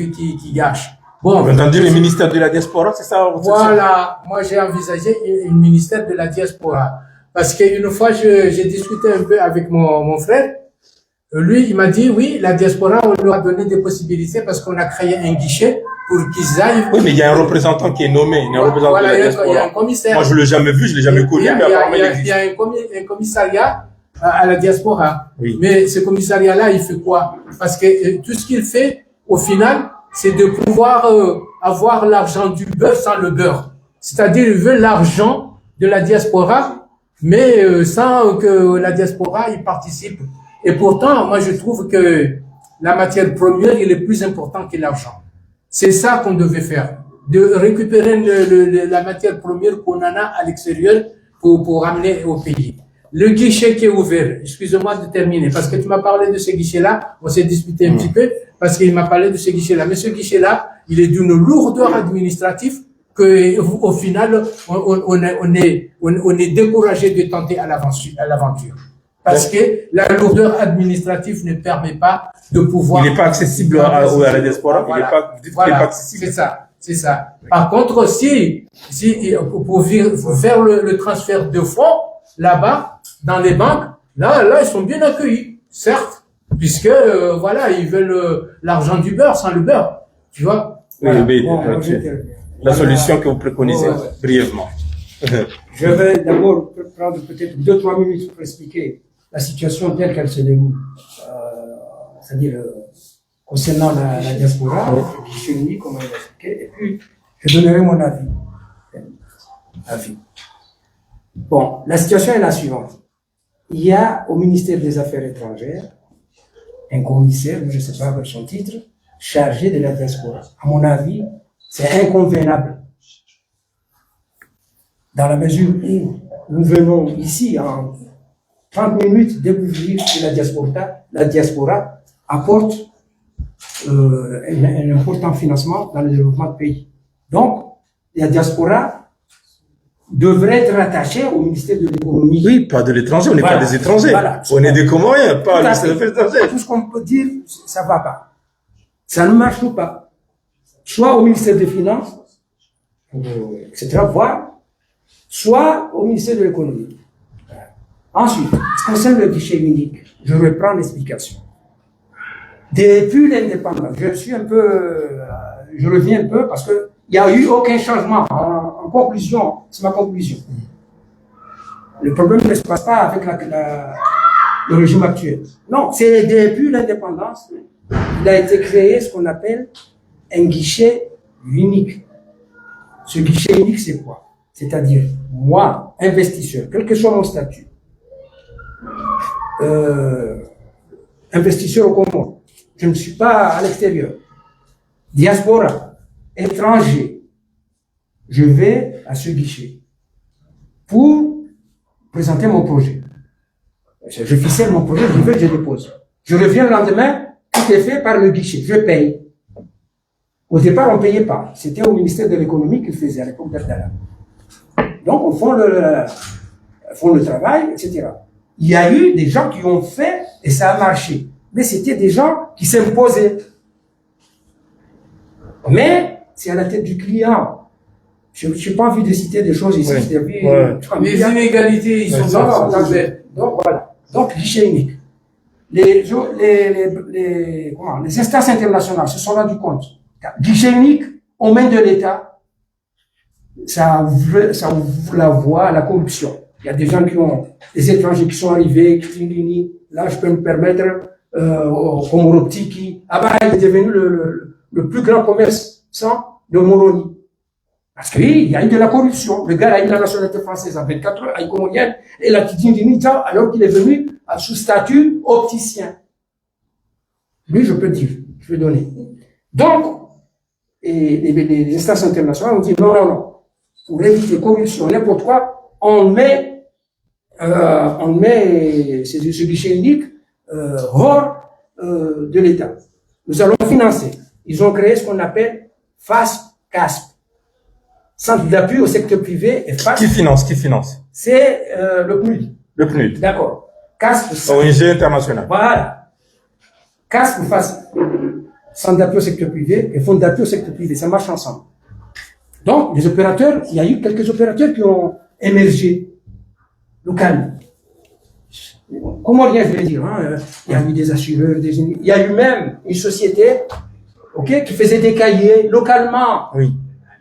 gâche. Bon. Vous entendez le ministère de la diaspora, c'est ça? Voilà. Moi, j'ai envisagé un ministère de la diaspora. Parce qu'une fois, j'ai discuté un peu avec mon frère. Lui, il m'a dit, oui, la diaspora, on leur a donné des possibilités parce qu'on a créé un guichet pour qu'ils aillent. Oui, mais il y a un représentant qui est nommé, il y a un représentant de la diaspora. Il y a un commissaire. Moi, je l'ai jamais vu, je l'ai jamais connu, mais apparemment, il y a un commissariat à la diaspora. Oui. Mais ce commissariat-là, il fait quoi? Parce que tout ce qu'il fait, au final, c'est de pouvoir avoir l'argent du beurre sans le beurre. C'est-à-dire, il veut l'argent de la diaspora, mais sans que la diaspora y participe. Et pourtant, moi, je trouve que la matière première, il est plus important que l'argent. C'est ça qu'on devait faire. De récupérer la matière première qu'on en a à l'extérieur pour ramener au pays. Le guichet qui est ouvert, excusez-moi de terminer, parce que tu m'as parlé de ce guichet-là, on s'est disputé un petit peu, parce qu'il m'a parlé de ce guichet-là. Mais ce guichet-là, il est d'une lourdeur administrative que, au final, on est découragé de tenter à l'aventure. Parce que la lourdeur administrative ne permet pas de pouvoir. Il n'est pas accessible à la diaspora. Voilà. Il n'est pas accessible. C'est ça. Par contre, si pour faire le transfert de fonds là-bas dans les banques, là ils sont bien accueillis, certes, puisque ils veulent l'argent du beurre sans le beurre, tu vois. Voilà. Oui, la solution que vous préconisez brièvement. Je vais d'abord prendre peut-être 2-3 minutes pour expliquer la situation telle qu'elle se déroule. C'est-à-dire concernant la diaspora, le guichet unique, comment il a expliqué, et puis je donnerai mon avis. Bon, la situation est la suivante. Il y a au ministère des Affaires étrangères un commissaire, je ne sais pas son titre, chargé de la diaspora. À mon avis, c'est inconvénable. Dans la mesure où nous venons ici en 30 minutes découvrir que la diaspora apporte un important financement dans le développement du pays. Donc, la diaspora devrait être rattachée au ministère de l'économie. Oui, pas de l'étranger, on n'est pas des étrangers. Voilà. On est des Comoriens, pas des étrangers. Tout ce qu'on peut dire, ça ne va pas. Ça ne marche pas. Soit au ministère des Finances, etc., voire, soit au ministère de l'économie. Ensuite, ce qui concerne le guichet unique, je reprends l'explication. Depuis l'indépendance, je reviens un peu parce que il n'y a eu aucun changement. En conclusion, c'est ma conclusion. Le problème ne se passe pas avec le régime actuel. Non, c'est depuis l'indépendance, il a été créé ce qu'on appelle un guichet unique. Ce guichet unique, c'est quoi? C'est-à-dire, moi, investisseur, quel que soit mon statut, investisseur au Comores, je ne suis pas à l'extérieur, diaspora, étranger, je vais à ce guichet pour présenter mon projet. Je ficelle mon projet, je dépose. Je reviens le lendemain, tout est fait par le guichet, je paye. Au départ, on ne payait pas. C'était au ministère de l'économie qu'il faisait à l'époque d'Abdallah. Donc, on font le travail, etc. Il y a eu des gens qui ont fait et ça a marché. Mais c'était des gens qui s'imposaient. Mais c'est à la tête du client. Je n'ai pas envie de citer des choses ici. Les inégalités, ils sont là. Donc, voilà. Donc, guichet unique. Les instances internationales se sont rendues compte. Guichet unique, aux mains de l'État, ça ouvre la voie à la corruption. Il y a des gens des étrangers qui sont arrivés, qui disent, là, je peux me permettre, comme Moropti, qui, il est devenu le plus grand commerçant de Moroni. Parce qu'il y a eu de la corruption. Le gars a eu la nationalité française en 24 heures, à Comorienne, et la Tidine, alors qu'il est venu sous statut opticien. Lui, je peux dire, je vais donner. Donc, et les instances internationales ont dit non. Pour éviter corruption, n'importe quoi, on met ce guichet unique hors de l'État. Nous allons financer. Ils ont créé ce qu'on appelle FASP-CASP. Centre d'appui au secteur privé et FASP. Qui finance? C'est le PNUD. Le PNUD. D'accord. CASP. ONG internationale. Voilà. CASP ou FASP. Centre d'appui au secteur privé et fonds d'appui au secteur privé. Ça marche ensemble. Donc, les opérateurs, il y a eu quelques opérateurs qui ont émergé localement. Comment rien, je vais dire, il y a eu des assureurs, il y a eu même une société, qui faisait des cahiers localement. Oui.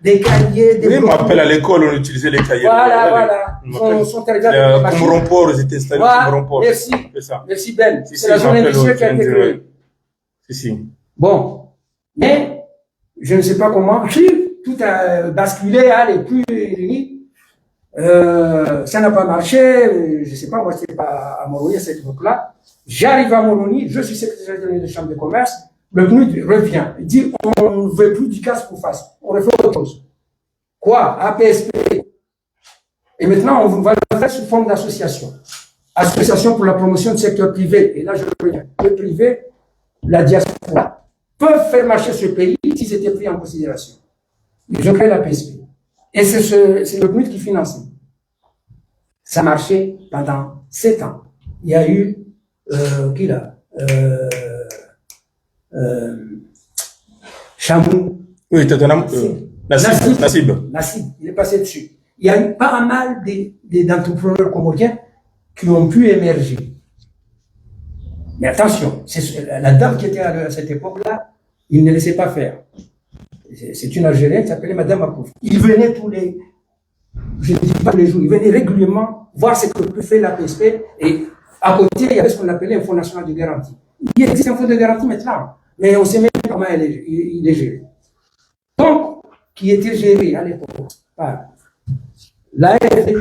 Des cahiers, des. Oui, je m'appelle à l'école, on utilisait les cahiers. Voilà. Ils sont arrivés avec des machines. Comme ils étaient installés comme Romport. Merci. C'est ça. Merci Ben. Si, c'est la zone industrielle qui a été créée. Si. Bon. Mais, je ne sais pas comment, tout a basculé, les plus unis. Ça n'a pas marché, je ne sais pas, moi c'était pas à Moroni à cette époque-là. J'arrive à Moroni, je suis secrétaire général de chambre de commerce, le PNUD revient, il dit on ne veut plus du CASP pour face, on refait autre chose. Quoi? APSP. Et maintenant on va le faire sous forme d'association. Association pour la promotion du secteur privé. Et là je reviens. Le privé, la diaspora, peuvent faire marcher ce pays s'ils étaient pris en considération. Ils ont créé la PSP. Et c'est le PNUD qui finançait. Ça marchait pendant 7 ans. Il y a eu, Chamou. Oui, Nassib. Nassib, il est passé dessus. Il y a eu pas mal d'entrepreneurs comoriens qui ont pu émerger. Mais attention, la dame qui était à cette époque-là, il ne laissait pas faire. C'est une Algérienne qui s'appelait Madame Akouf. Il venait je ne dis pas tous les jours, il venait régulièrement voir ce que peut faire la PSP et à côté, il y avait ce qu'on appelait un fonds national de garantie. Il existe un fonds de garantie maintenant. Mais on sait même comment il est géré. Donc, qui était géré à l'époque par l'AFD,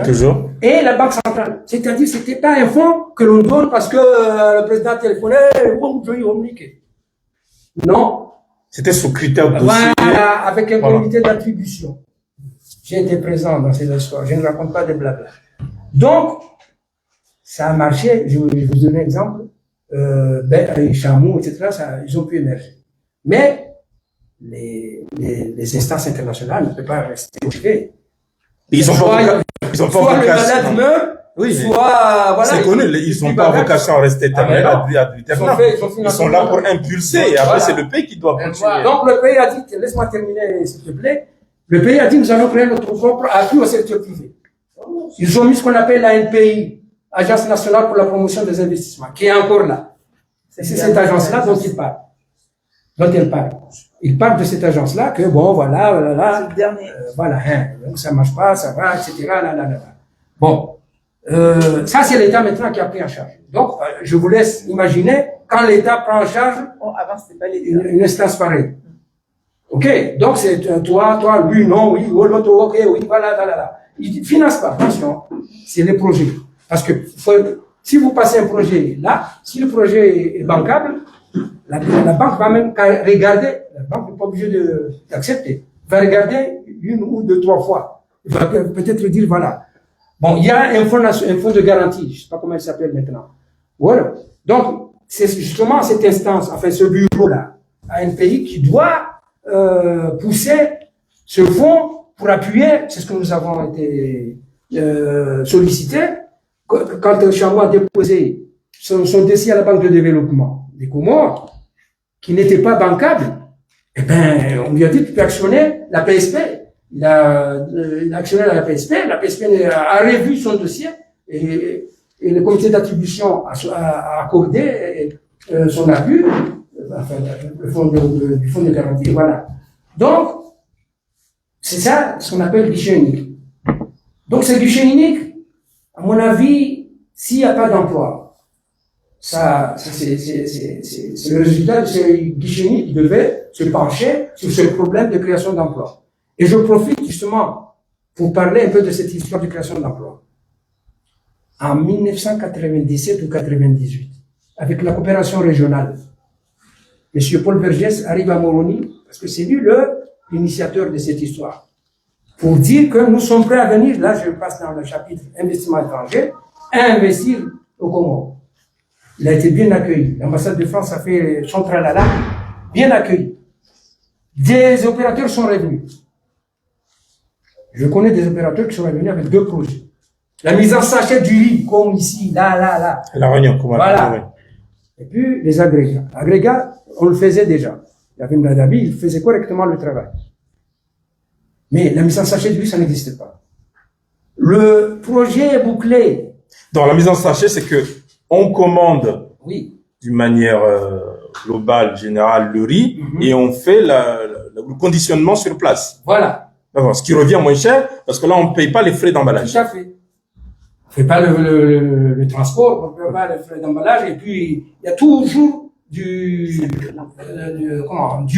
toujours. et la Banque centrale. C'est-à-dire, ce n'était pas un fonds que l'on donne parce que le président téléphonait, non. C'était sous critère de dossier. Voilà, avec un comité d'attribution. J'ai été présent dans ces histoires, je ne raconte pas de blabla. Donc, ça a marché, je vous donne un exemple, les Chamou, etc., ils ont pu émerger. Mais les instances internationales ne peuvent pas rester occupées. Ils ont pas vocation. Oui, soit, voilà. C'est connu, ils n'ont pas vocation à rester éternel, Ils sont là pour impulser, et après c'est le pays qui doit continuer. Donc le pays a dit, laisse-moi terminer s'il te plaît, le pays a dit, nous allons créer notre propre appui au secteur privé. Ils ont mis ce qu'on appelle la NPI, Agence nationale pour la promotion des investissements, qui est encore là. C'est cette agence-là dont il parle. Il parle de cette agence-là que bon, voilà. C'est le dernier. Donc ça marche pas, ça va, etc. Bon, ça c'est l'État maintenant qui a pris en charge. Donc, je vous laisse imaginer quand l'État prend en charge Avant, c'était pas une instance pareille. Ok, donc c'est toi, lui, non, oui, l'autre, ok, oui, voilà. Il ne finance pas, attention, c'est les projets. Parce que si vous passez un projet là, si le projet est bancable, la banque va même regarder, la banque n'est pas obligée d'accepter, va regarder 1 ou 2, 3 fois. Il va peut-être dire, voilà. Bon, il y a un fonds de garantie, je ne sais pas comment il s'appelle maintenant. Voilà. Donc, c'est justement cette instance, enfin ce bureau-là, à un pays qui doit pousser ce fonds pour appuyer, c'est ce que nous avons été sollicités. Quand Chamou a déposé son dossier à la Banque de développement des Comores, qui n'était pas bancable, eh ben, on lui a dit, tu peux actionner la PSP. Il a actionné la PSP a revu son dossier et le comité d'attribution a accordé son appui, enfin, du fonds de garantie, voilà. Donc, c'est ça ce qu'on appelle guichet unique. Donc, ce guichet unique, à mon avis, s'il n'y a pas d'emploi, ça, c'est le résultat de ce guichet unique qui devait se pencher sur ce problème de création d'emplois. Et je profite justement pour parler un peu de cette histoire de création d'emplois. En 1997 ou 98, avec la coopération régionale, M. Paul Vergès arrive à Moroni, parce que c'est lui l'initiateur de cette histoire, pour dire que nous sommes prêts à venir, là je passe dans le chapitre investissement étranger, à investir au Comores. Il a été bien accueilli. L'ambassade de France a fait son tralala, bien accueilli. Des opérateurs sont revenus. Je connais des opérateurs qui sont revenus avec 2 projets. La mise en sachet du riz, comme ici, là. La Réunion, comment voilà. Et puis, les agrégats. Agrégats, on le faisait déjà. Il y avait Mnadabi, il faisait correctement le travail. Mais la mise en sachet du riz, ça n'existait pas. Le projet est bouclé. Donc, la mise en sachet, c'est que on commande d'une manière globale, générale, le riz, et on fait le conditionnement sur place. Voilà. D'accord. Ce qui revient moins cher, parce que là, on ne paye pas les frais d'emballage. Tout à fait. On ne fait pas le transport, on ne paye pas les frais d'emballage, et puis il y a toujours du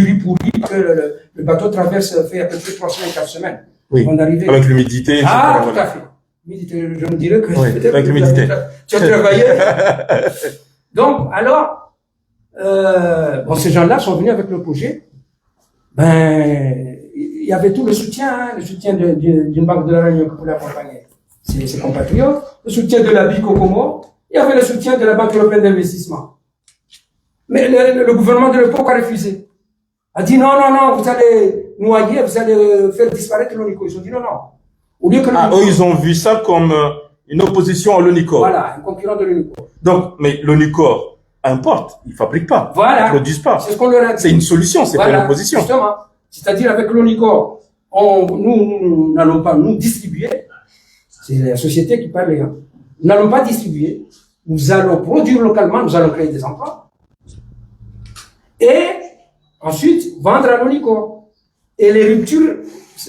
riz pourri, parce que le bateau traverse, fait à peu près 3 semaines, 4 semaines. Oui. Avec l'humidité. Ah, tout à fait. Je me dirais que avec l'humidité. Tu as travaillé. Donc, alors, ces gens-là sont venus avec le projet. Il y avait tout le soutien d'une banque de la Réunion pour l'accompagner. Ses compatriotes, le soutien de la BIC au Comores, il y avait le soutien de la Banque européenne d'investissement. Mais le gouvernement de l'époque a refusé. A dit non, vous allez noyer, vous allez faire disparaître l'ONICO. Ils ont dit non. Au lieu que eux, ils ont vu ça comme une opposition à l'ONICOR. Voilà, un concurrent de l'ONICOR. Donc, mais l'ONICOR importe, il fabrique pas, voilà. Ils produisent pas. C'est ce qu'on leur a dit. C'est une solution, c'est pas une opposition. Justement. C'est-à-dire avec l'ONICOR, nous n'allons pas nous distribuer. C'est la société qui parle. Nous n'allons pas distribuer. Nous allons produire localement, nous allons créer des emplois. Et ensuite, vendre à l'ONICOR. Et les ruptures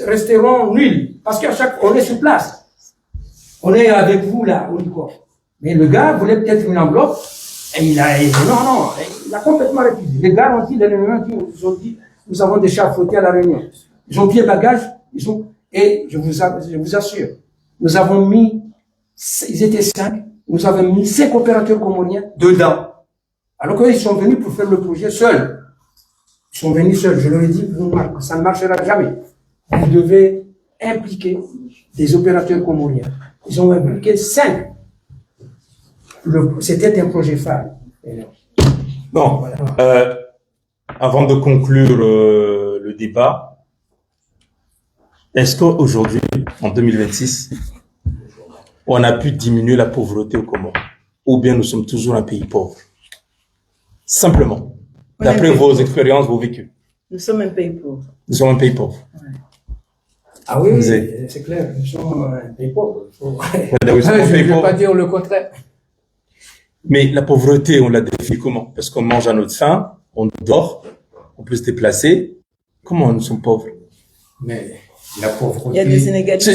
resteront nulles. Parce qu'à on est sur place. On est avec vous là, l'ONICOR. Mais le gars voulait peut-être une enveloppe Et non, il a complètement refusé. Les garanties de l'Union, ils ont dit, nous avons des chars flottés à la Réunion. Ils ont pris bagage, et je vous assure, nous avons mis, ils étaient 5, nous avons mis 5 opérateurs comoriens dedans. Alors qu'ils sont venus pour faire le projet seuls. Ils sont venus seuls. Je leur ai dit, ça ne marchera jamais. Vous devez impliquer des opérateurs comoriens. Ils ont impliqué 5. C'était un projet phare. Bon, avant de conclure le débat, est-ce qu'aujourd'hui, en 2026, on a pu diminuer la pauvreté au Comores? Ou bien nous sommes toujours un pays pauvre? Simplement, d'après vos expériences, vos vécus. Nous sommes un pays pauvre. Nous sommes un pays pauvre. Ouais. Ah oui, c'est clair, nous sommes un pays pauvre. Je ne vais pas dire le contraire. Mais la pauvreté, on la définit comment? Parce qu'on mange à notre faim, on dort, on peut se déplacer. Comment nous sommes pauvres? Mais la pauvreté... Il y a des inégalités.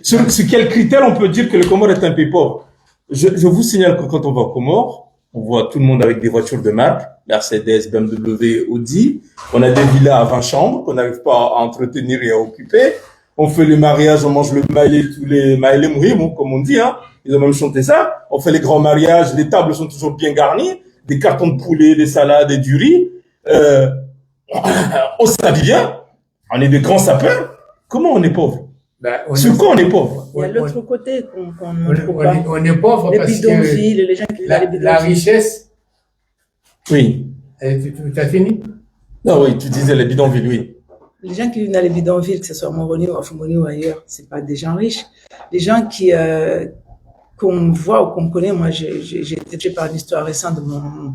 Sur quel critère on peut dire que le Comore est un pays pauvre? Je vous signale que quand on va au Comore, on voit tout le monde avec des voitures de marque, Mercedes, BMW, Audi. On a des villas à 20 chambres qu'on n'arrive pas à entretenir et à occuper. On fait les mariages, on mange le maïlé, tous les maïlé mouhim, comme on dit, hein. Ils ont même chanté ça. On fait les grands mariages, les tables sont toujours bien garnies, des cartons de poulet, des salades et du riz. On s'habille bien. On est des grands sapeurs. Comment on est pauvre? Sur quoi on est pauvre? Il y a l'autre côté qu'on ne trouve pas. On est pauvre parce que les gens qui la richesse... Oui. Tu as fini? Non, oui, tu disais les bidonvilles, oui. Les gens qui vivent dans les bidonvilles, que ce soit à Moroni ou à Fumoni ou ailleurs, c'est pas des gens riches. Les gens qu'on voit ou qu'on connaît, moi j'ai été par une histoire récente de mon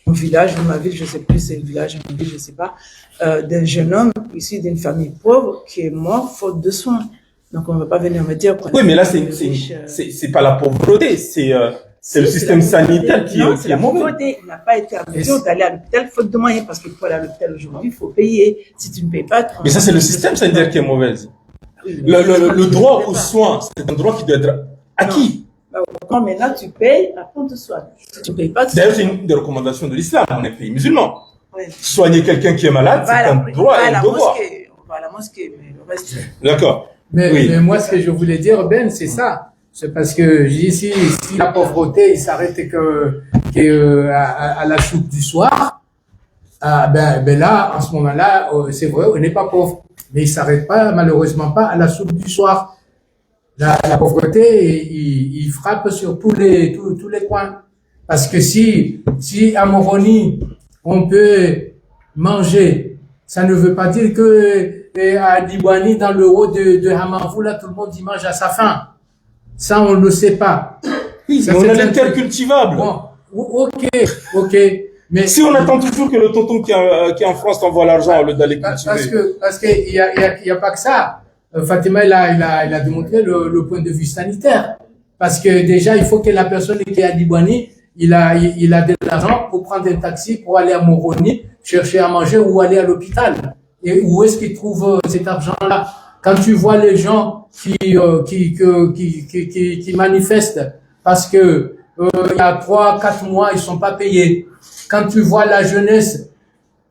village, de ma ville, je sais plus, c'est le village, une ville, je sais pas, d'un jeune homme issu d'une famille pauvre qui est mort faute de soins. Donc on ne va pas venir me dire. Oui, mais là c'est pas la pauvreté, c'est le système sanitaire qui est mauvais. Il n'a pas été à mesure d'aller à l'hôpital faute de moyens, parce qu'il faut aller à l'hôpital aujourd'hui, il faut payer. Si tu ne payes pas, mais ça c'est le système sanitaire qui est mauvais. Oui, le droit aux soins, c'est un droit qui doit être acquis. Quand maintenant tu payes, après on te soigne. Si tu ne payes pas, d'ailleurs, c'est une des recommandations de l'islam. On est un pays musulman. Oui. Soigner quelqu'un qui est malade, c'est un droit et un devoir. On va à la mosquée, mais le reste. D'accord. Mais moi, ce que je voulais dire, Ben, c'est ça. C'est parce que si la pauvreté, il s'arrête à la soupe du soir, ben là, en ce moment-là, c'est vrai, on n'est pas pauvre. Mais il s'arrête pas, malheureusement pas, à la soupe du soir. La pauvreté, il frappe sur tous les coins. Parce que si à Moroni, on peut manger, ça ne veut pas dire que à Dibouani, dans le haut de Hamanvou, là, tout le monde y mange à sa faim. Ça, on ne le sait pas. Oui, mais on a les terres cultivables. Bon, ok. Mais si on attend toujours que le tonton qui est en France t'envoie l'argent au lieu d'aller cultiver. Parce que il y a pas que ça. Fatima, il a démontré le point de vue sanitaire. Parce que déjà, il faut que la personne qui est à Dibouani, il a de l'argent pour prendre un taxi pour aller à Moroni, chercher à manger ou aller à l'hôpital. Et où est-ce qu'il trouve cet argent-là? Quand tu vois les gens qui manifestent parce que il y a 3-4 mois ils sont pas payés. Quand tu vois la jeunesse,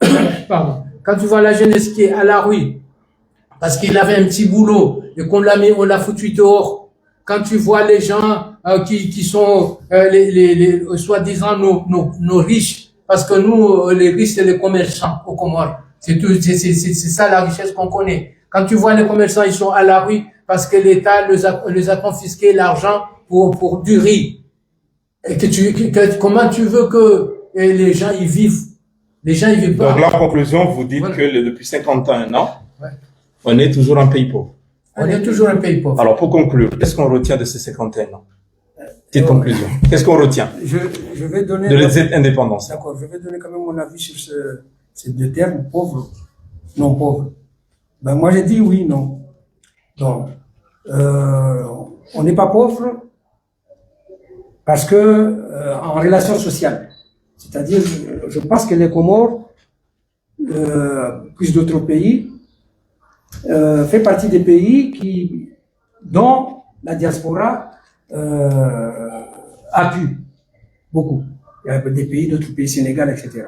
quand tu vois la jeunesse qui est à la rue parce qu'il avait un petit boulot et on l'a foutu dehors. Quand tu vois les gens qui sont les soi-disant nos riches, parce que nous les riches c'est les commerçants au Comores. C'est ça la richesse qu'on connaît. Quand tu vois les commerçants, ils sont à la rue parce que l'État les a confisqué l'argent pour du riz. Et comment tu veux que les gens y vivent? Les gens y vivent pas. Donc là, en conclusion, vous dites que depuis 51 ans, on est toujours un pays pauvre. On est toujours un pays pauvre. Alors pour conclure, qu'est-ce qu'on retient de ces 51 ans? Petite conclusion. Qu'est-ce qu'on retient je vais donner de cette indépendance? D'accord, je vais donner quand même mon avis sur ces deux termes, pauvre, non pauvre. Ben moi j'ai dit oui, non. Donc, on n'est pas pauvre parce que en relation sociale. C'est-à-dire, je pense que les Comores, plus d'autres pays, fait partie des pays dont la diaspora appuie beaucoup. Il y a des pays, d'autres pays, Sénégal, etc.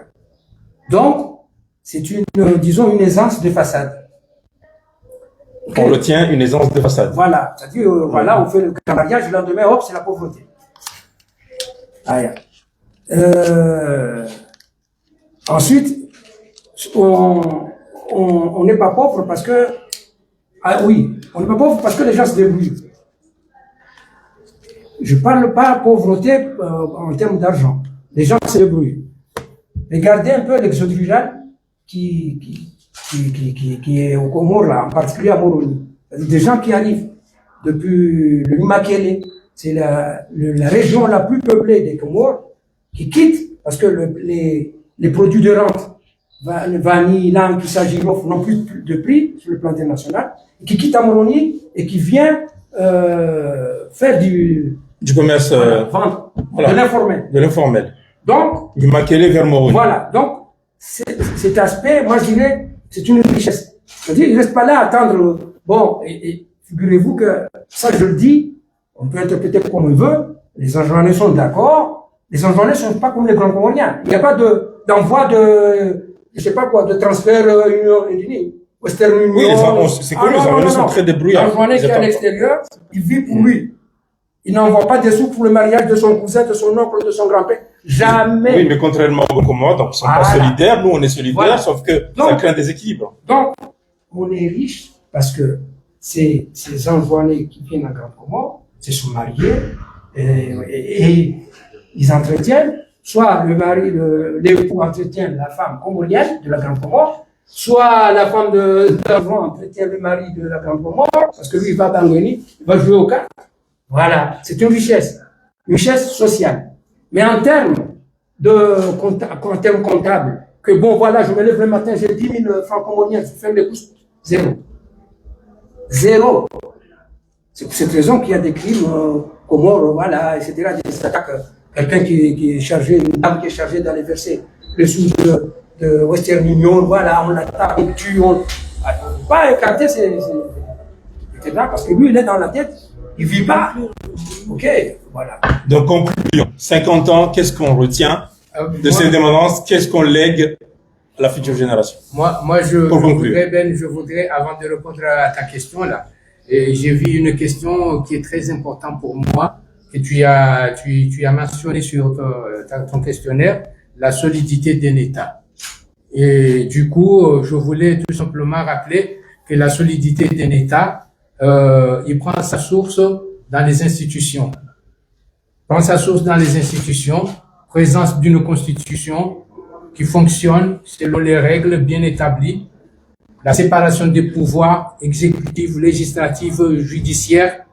Donc, c'est disons, une aisance de façade. On retient une aisance de façade. Voilà. C'est-à-dire, voilà, on fait le mariage, le lendemain, hop, c'est la pauvreté. Ensuite, on n'est pas pauvre parce que, on n'est pas pauvre parce que les gens se débrouillent. Je parle pas pauvreté en termes d'argent. Les gens se débrouillent. Regardez un peu l'exode rural qui est au Comores, là, en particulier à Moroni. Des gens qui arrivent depuis le Limakele, c'est la région la plus peuplée des Comores, qui quittent parce que les produits de rente, vanille, lame, tout ça, girofle, n'ont plus de prix sur le plan international, et qui quittent à Moroni et qui vient faire du commerce, vendre, de l'informel. De l'informel. Donc, du Makélé vers Moroni. Voilà. Donc, cet aspect, moi, je dirais, c'est une richesse. C'est-à-dire, il ne reste pas là à attendre. Bon, et figurez-vous que ça, je le dis, on peut interpréter comme on veut. Les Anjouanais sont d'accord. Les Anjouanais ne sont pas comme les Grands Comoriens. Il n'y a pas d'envoi je sais pas quoi, de transfert Western Union. Oui, c'est connu, les Anjouanais sont très débrouillards. L'Anjouanais qui est à l'extérieur, il vit pour lui. Il n'envoie pas des sous pour le mariage de son cousin, de son oncle, de son grand-père. Jamais. Oui, mais contrairement aux Comores, donc, ils sont pas solidaires. Nous, on est solidaires, sauf que ça crée un déséquilibre. Donc, on est riche parce que ces Anjouanais qui viennent en Grand Comore se sont mariés et ils entretiennent, soit l'époux entretient la femme comorienne de la Grande Comore, soit la femme de l'avant entretient le mari de la Grande Comore, parce que lui, il va à Bangoni, il va jouer au cartes. Voilà, c'est une richesse sociale. Mais en termes comptables, que bon, voilà, je me lève le matin, j'ai 10 000 francs comoriens, je ferme les couches, zéro. C'est pour cette raison qu'il y a des crimes, Comores, voilà, etc., des attaques. Quelqu'un qui est chargé, une dame qui est chargée d'aller verser les sous de Western Union, voilà, on l'attaque, on tue, pas écarter, etc., parce que lui, il est dans la tête. Il vit pas. Ok, voilà. Donc, conclusion. 50 ans, qu'est-ce qu'on retient de ces indépendances? Qu'est-ce qu'on lègue à la future génération? Moi, je voudrais, avant de répondre à ta question, là, j'ai vu une question qui est très importante pour moi, que tu as mentionné sur ton questionnaire, la solidité d'un État. Et du coup, je voulais tout simplement rappeler que la solidité d'un État, il prend sa source dans les institutions. Présence d'une constitution qui fonctionne selon les règles bien établies, la séparation des pouvoirs exécutifs, législatifs, judiciaires,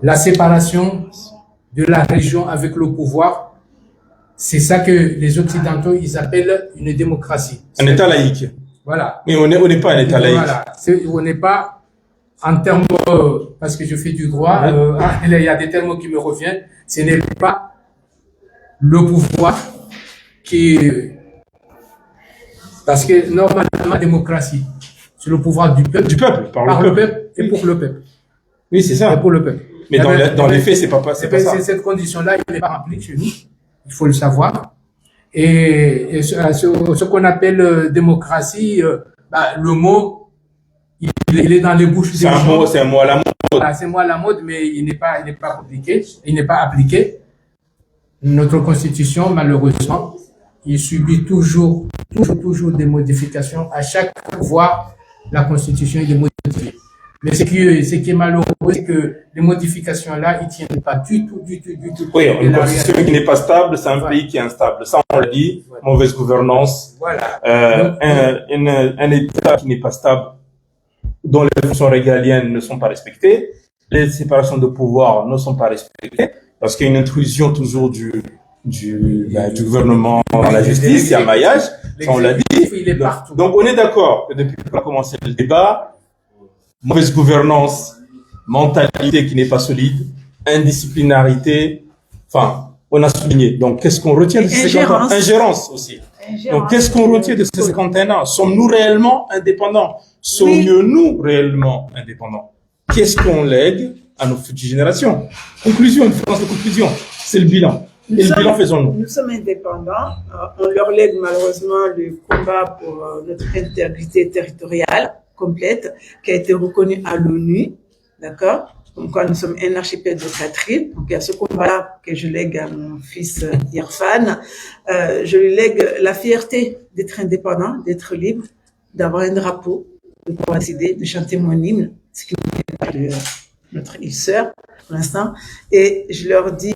la séparation de la région avec le pouvoir. C'est ça que les Occidentaux, ils appellent une démocratie. Un État laïque. Voilà. Mais on n'est pas un État laïque. Voilà. On n'est pas en termes, parce que je fais du droit, il y a des termes qui me reviennent. Ce n'est pas le pouvoir parce que normalement, la démocratie, c'est le pouvoir du peuple. Par le peuple et pour le peuple. Oui, c'est ça. Et pour le peuple. Mais dans les faits, c'est pas ça. Cette condition-là, il n'est pas remplie chez nous. Il faut le savoir. Et ce qu'on appelle démocratie, le mot, il est dans les bouches des gens. C'est un mot à la mode. Voilà, c'est un mot à la mode, mais il n'est pas compliqué, il n'est pas appliqué. Notre constitution, malheureusement, il subit toujours des modifications. À chaque pouvoir, la constitution est modifiée. Mais ce qui est malheureux, c'est que les modifications-là, ils tiennent pas du tout. Oui, une constitution qui n'est pas stable, c'est un pays qui est instable. Ça, on l'a dit. Voilà. Mauvaise gouvernance. Voilà. Un État qui n'est pas stable, dont les fonctions régaliennes ne sont pas respectées, les séparations de pouvoir ne sont pas respectées, parce qu'il y a une intrusion toujours du gouvernement dans la justice, il y a un maillage, ça on l'a dit. Il est partout. Donc on est d'accord que depuis qu'on a commencé le débat, mauvaise gouvernance, mentalité qui n'est pas solide, indisciplinarité, enfin, on a souligné. Donc qu'est-ce qu'on retient de ces 50 ans? Ingérence aussi. Donc qu'est-ce qu'on retient de ces 51 ans? Sommes-nous réellement indépendants? Sommes-nous réellement indépendants? Qu'est-ce qu'on lègue à nos futures générations? Conclusion, une différence de conclusion, c'est le bilan. Quel bilan faisons-nous? Nous sommes indépendants. On leur lègue malheureusement le combat pour notre intégrité territoriale complète qui a été reconnue à l'ONU. D'accord? Comme quoi nous sommes un archipel de 4 îles. Donc il y a ce combat-là que je lègue à mon fils Irfan. Je lui lègue la fierté d'être indépendant, d'être libre, d'avoir un drapeau, de pouvoir décider, de chanter mon hymne, ce qui n'est pas de notre île sœur pour l'instant. Et je leur dis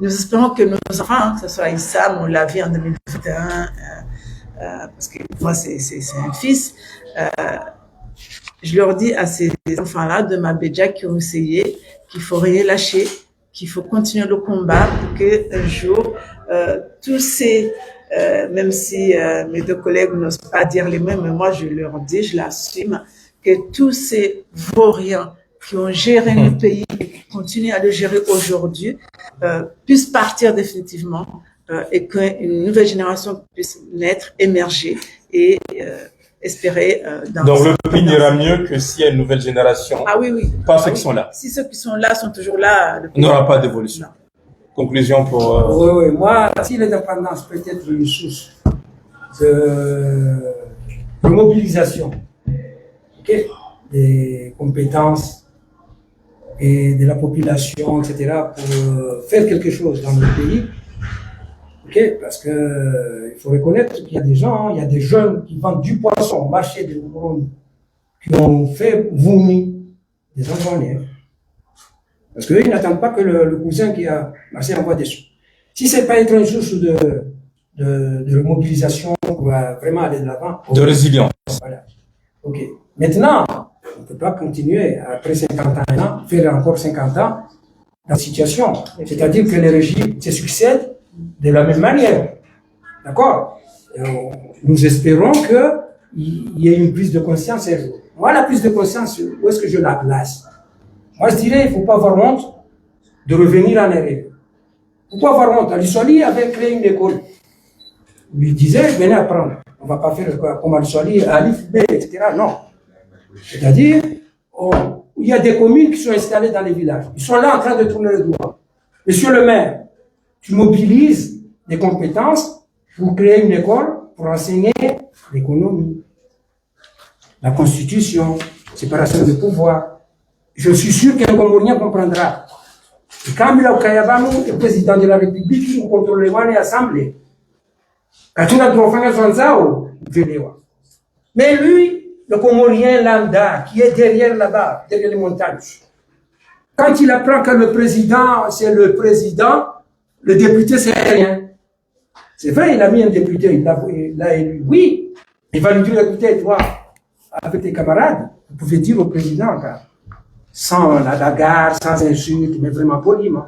nous espérons que nos enfants, que ce soit Issam, on l'a vu en 2021, parce que pour moi c'est un fils, je leur dis à ces enfants-là de Mabedja qui ont essayé qu'il faut rien lâcher, qu'il faut continuer le combat pour que un jour tous ces même si mes deux collègues n'osent pas dire les mêmes, mais moi je leur dis, je l'assume, que tous ces vauriens qui ont géré le pays et qui continuent à le gérer aujourd'hui puissent partir définitivement et qu'une nouvelle génération puisse naître, émerger et espérer dans Donc le pays n'ira mieux que s'il y a une nouvelle génération. Ah oui, oui. Pas ceux qui sont là. Si ceux qui sont là sont toujours là, le Il pays n'y aura pas d'évolution. Conclusion pour... Oui, oui. Moi, si l'indépendance peut être une source de mobilisation, okay, des compétences et de la population, etc., pour faire quelque chose dans le pays, okay, parce que il faut reconnaître qu'il y a des gens, il y a des jeunes qui vendent du poisson au marché de Burundi, qui ont fait vomir des Angolais. Parce qu'eux, ils n'attendent pas que le cousin qui a marché envoie des sous. Si c'est pas être une source de mobilisation pour vraiment aller de l'avant. De résilience. Voilà. Ok. Maintenant, on ne peut pas continuer, après 50 ans, faire encore 50 ans, la situation. C'est-à-dire que les régimes se succèdent de la même manière. D'accord? Nous espérons qu'il y ait une prise de conscience un jour. Moi, la prise de conscience, où est-ce que je la place? Moi, je dirais, il ne faut pas avoir honte de revenir en arrière. Pourquoi avoir honte? Al-Iswali avait créé une école. Il lui disait, venez apprendre. On ne va pas faire comme Al-Iswali, Alif, B, etc. Non. C'est-à-dire, il y a des communes qui sont installées dans les villages. Ils sont là en train de tourner le doigt. Monsieur le maire, tu mobilises des compétences pour créer une école, pour enseigner l'économie, la constitution, séparation de pouvoir. Je suis sûr qu'un Comorien comprendra. Et quand Mila Kayabano est président de la République, il contrôle l'Assemblée. Mais lui, le Comorien lambda, qui est derrière là-bas, derrière les montagnes, quand il apprend que le président, c'est le président, le député, c'est rien. C'est vrai, il a mis un député, il l'a élu. Oui, il va lui dire, écoutez, toi, avec tes camarades, vous pouvez dire au président, sans la bagarre, sans insulte, mais vraiment poliment,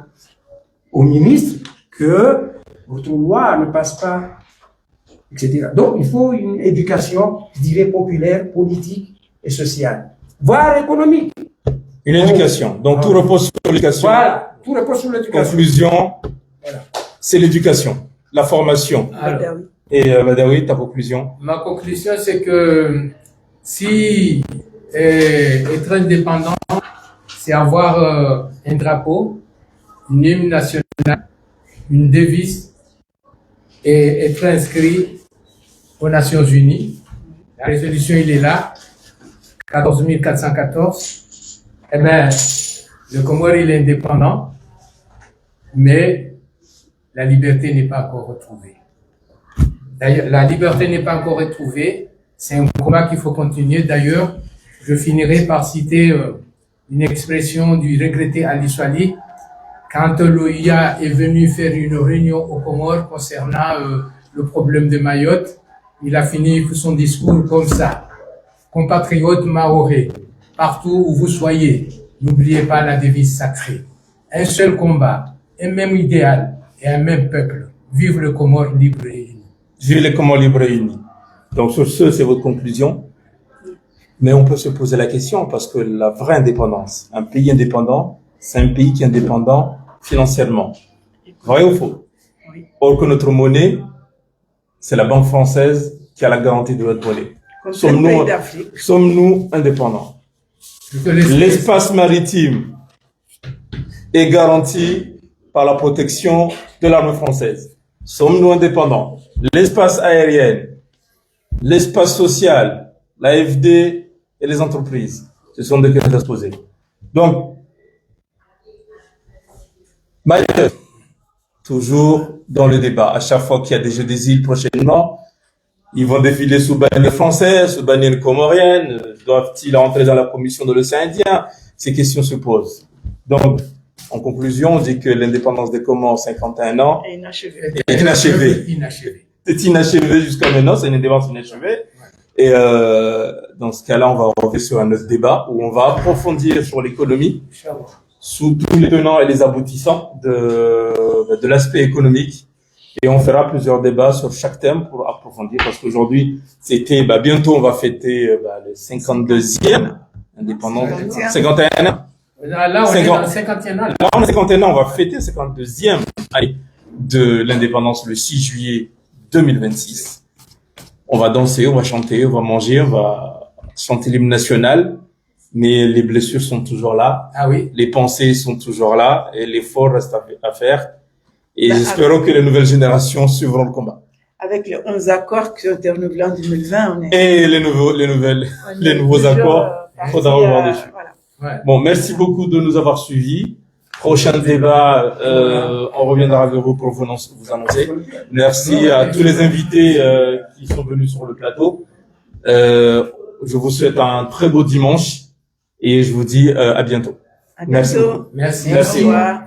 au ministre, que votre loi ne passe pas, etc. Donc, il faut une éducation, je dirais, populaire, politique et sociale, voire économique. Une éducation. Donc, tout repose sur l'éducation. Voilà, tout repose sur l'éducation. Conclusion, voilà. C'est l'éducation, la formation. Alors, et Badawi, ta conclusion? Ma conclusion, c'est que si être indépendant, c'est avoir un drapeau, une hymne nationale, une devise et être inscrit aux Nations Unies. La résolution, il est là, 14 414. Eh bien, le Comore, il est indépendant, mais la liberté n'est pas encore retrouvée. D'ailleurs, la liberté n'est pas encore retrouvée. C'est un combat qu'il faut continuer. D'ailleurs, je finirai par citer une expression du regretté Ali-Swali quand l'OIA est venu faire une réunion aux Comores concernant le problème de Mayotte. Il a fini son discours comme ça. Compatriotes mahorais, partout où vous soyez, n'oubliez pas la devise sacrée. Un seul combat, un même idéal et un même peuple. Vive le Comore libre et uni. Vive les Comores libres et unis. Donc sur ce, c'est votre conclusion. Mais on peut se poser la question parce que la vraie indépendance, un pays indépendant, c'est un pays qui est indépendant financièrement. Vrai ou faux? Oui. Or que notre monnaie, c'est la banque française qui a la garantie de notre monnaie. Sommes-nous indépendants? L'espace maritime est garanti par la protection de l'armée française. Sommes-nous indépendants? L'espace aérien, l'espace social, l'AFD et les entreprises, ce sont des questions à se poser. Donc, Mayotte, toujours dans le débat. À chaque fois qu'il y a des Jeux des îles prochainement, ils vont défiler sous bannière française, sous bannière comorienne. Doivent-ils entrer dans la commission de l'océan Indien? Ces questions se posent. Donc, en conclusion, on dit que l'indépendance des Comores, 51 ans, Et inachevé. est inachevée. Inachevé. C'est inachevé jusqu'à maintenant, c'est une indépendance inachevée. Et dans ce cas-là, on va revenir sur un autre débat où on va approfondir sur l'économie, sous tous les tenants et les aboutissants de l'aspect économique. Et on fera plusieurs débats sur chaque thème pour approfondir, parce qu'aujourd'hui, bientôt on va fêter le 52e indépendance, 51 ans. Là, on est dans 51 ans. Là, on a 51 ans, on va fêter le 52e année de l'indépendance le 6 juillet 2026. On va danser, on va chanter, on va manger, on va chanter l'hymne national, mais les blessures sont toujours là. Ah oui. Les pensées sont toujours là et l'effort reste à faire. Et espérons que les nouvelles générations suivront le combat. Avec les 11 accords qui ont été renouvelés en 2020, on est... Et les nouveaux accords, il faudra revoir dessus. Voilà. Ouais. Bon, merci beaucoup de nous avoir suivis. Prochain débat, on reviendra vers vous pour vous annoncer. Merci à tous les invités qui sont venus sur le plateau. Je vous souhaite un très beau dimanche et je vous dis à bientôt. À bientôt. Merci beaucoup. Merci. Merci. Au revoir.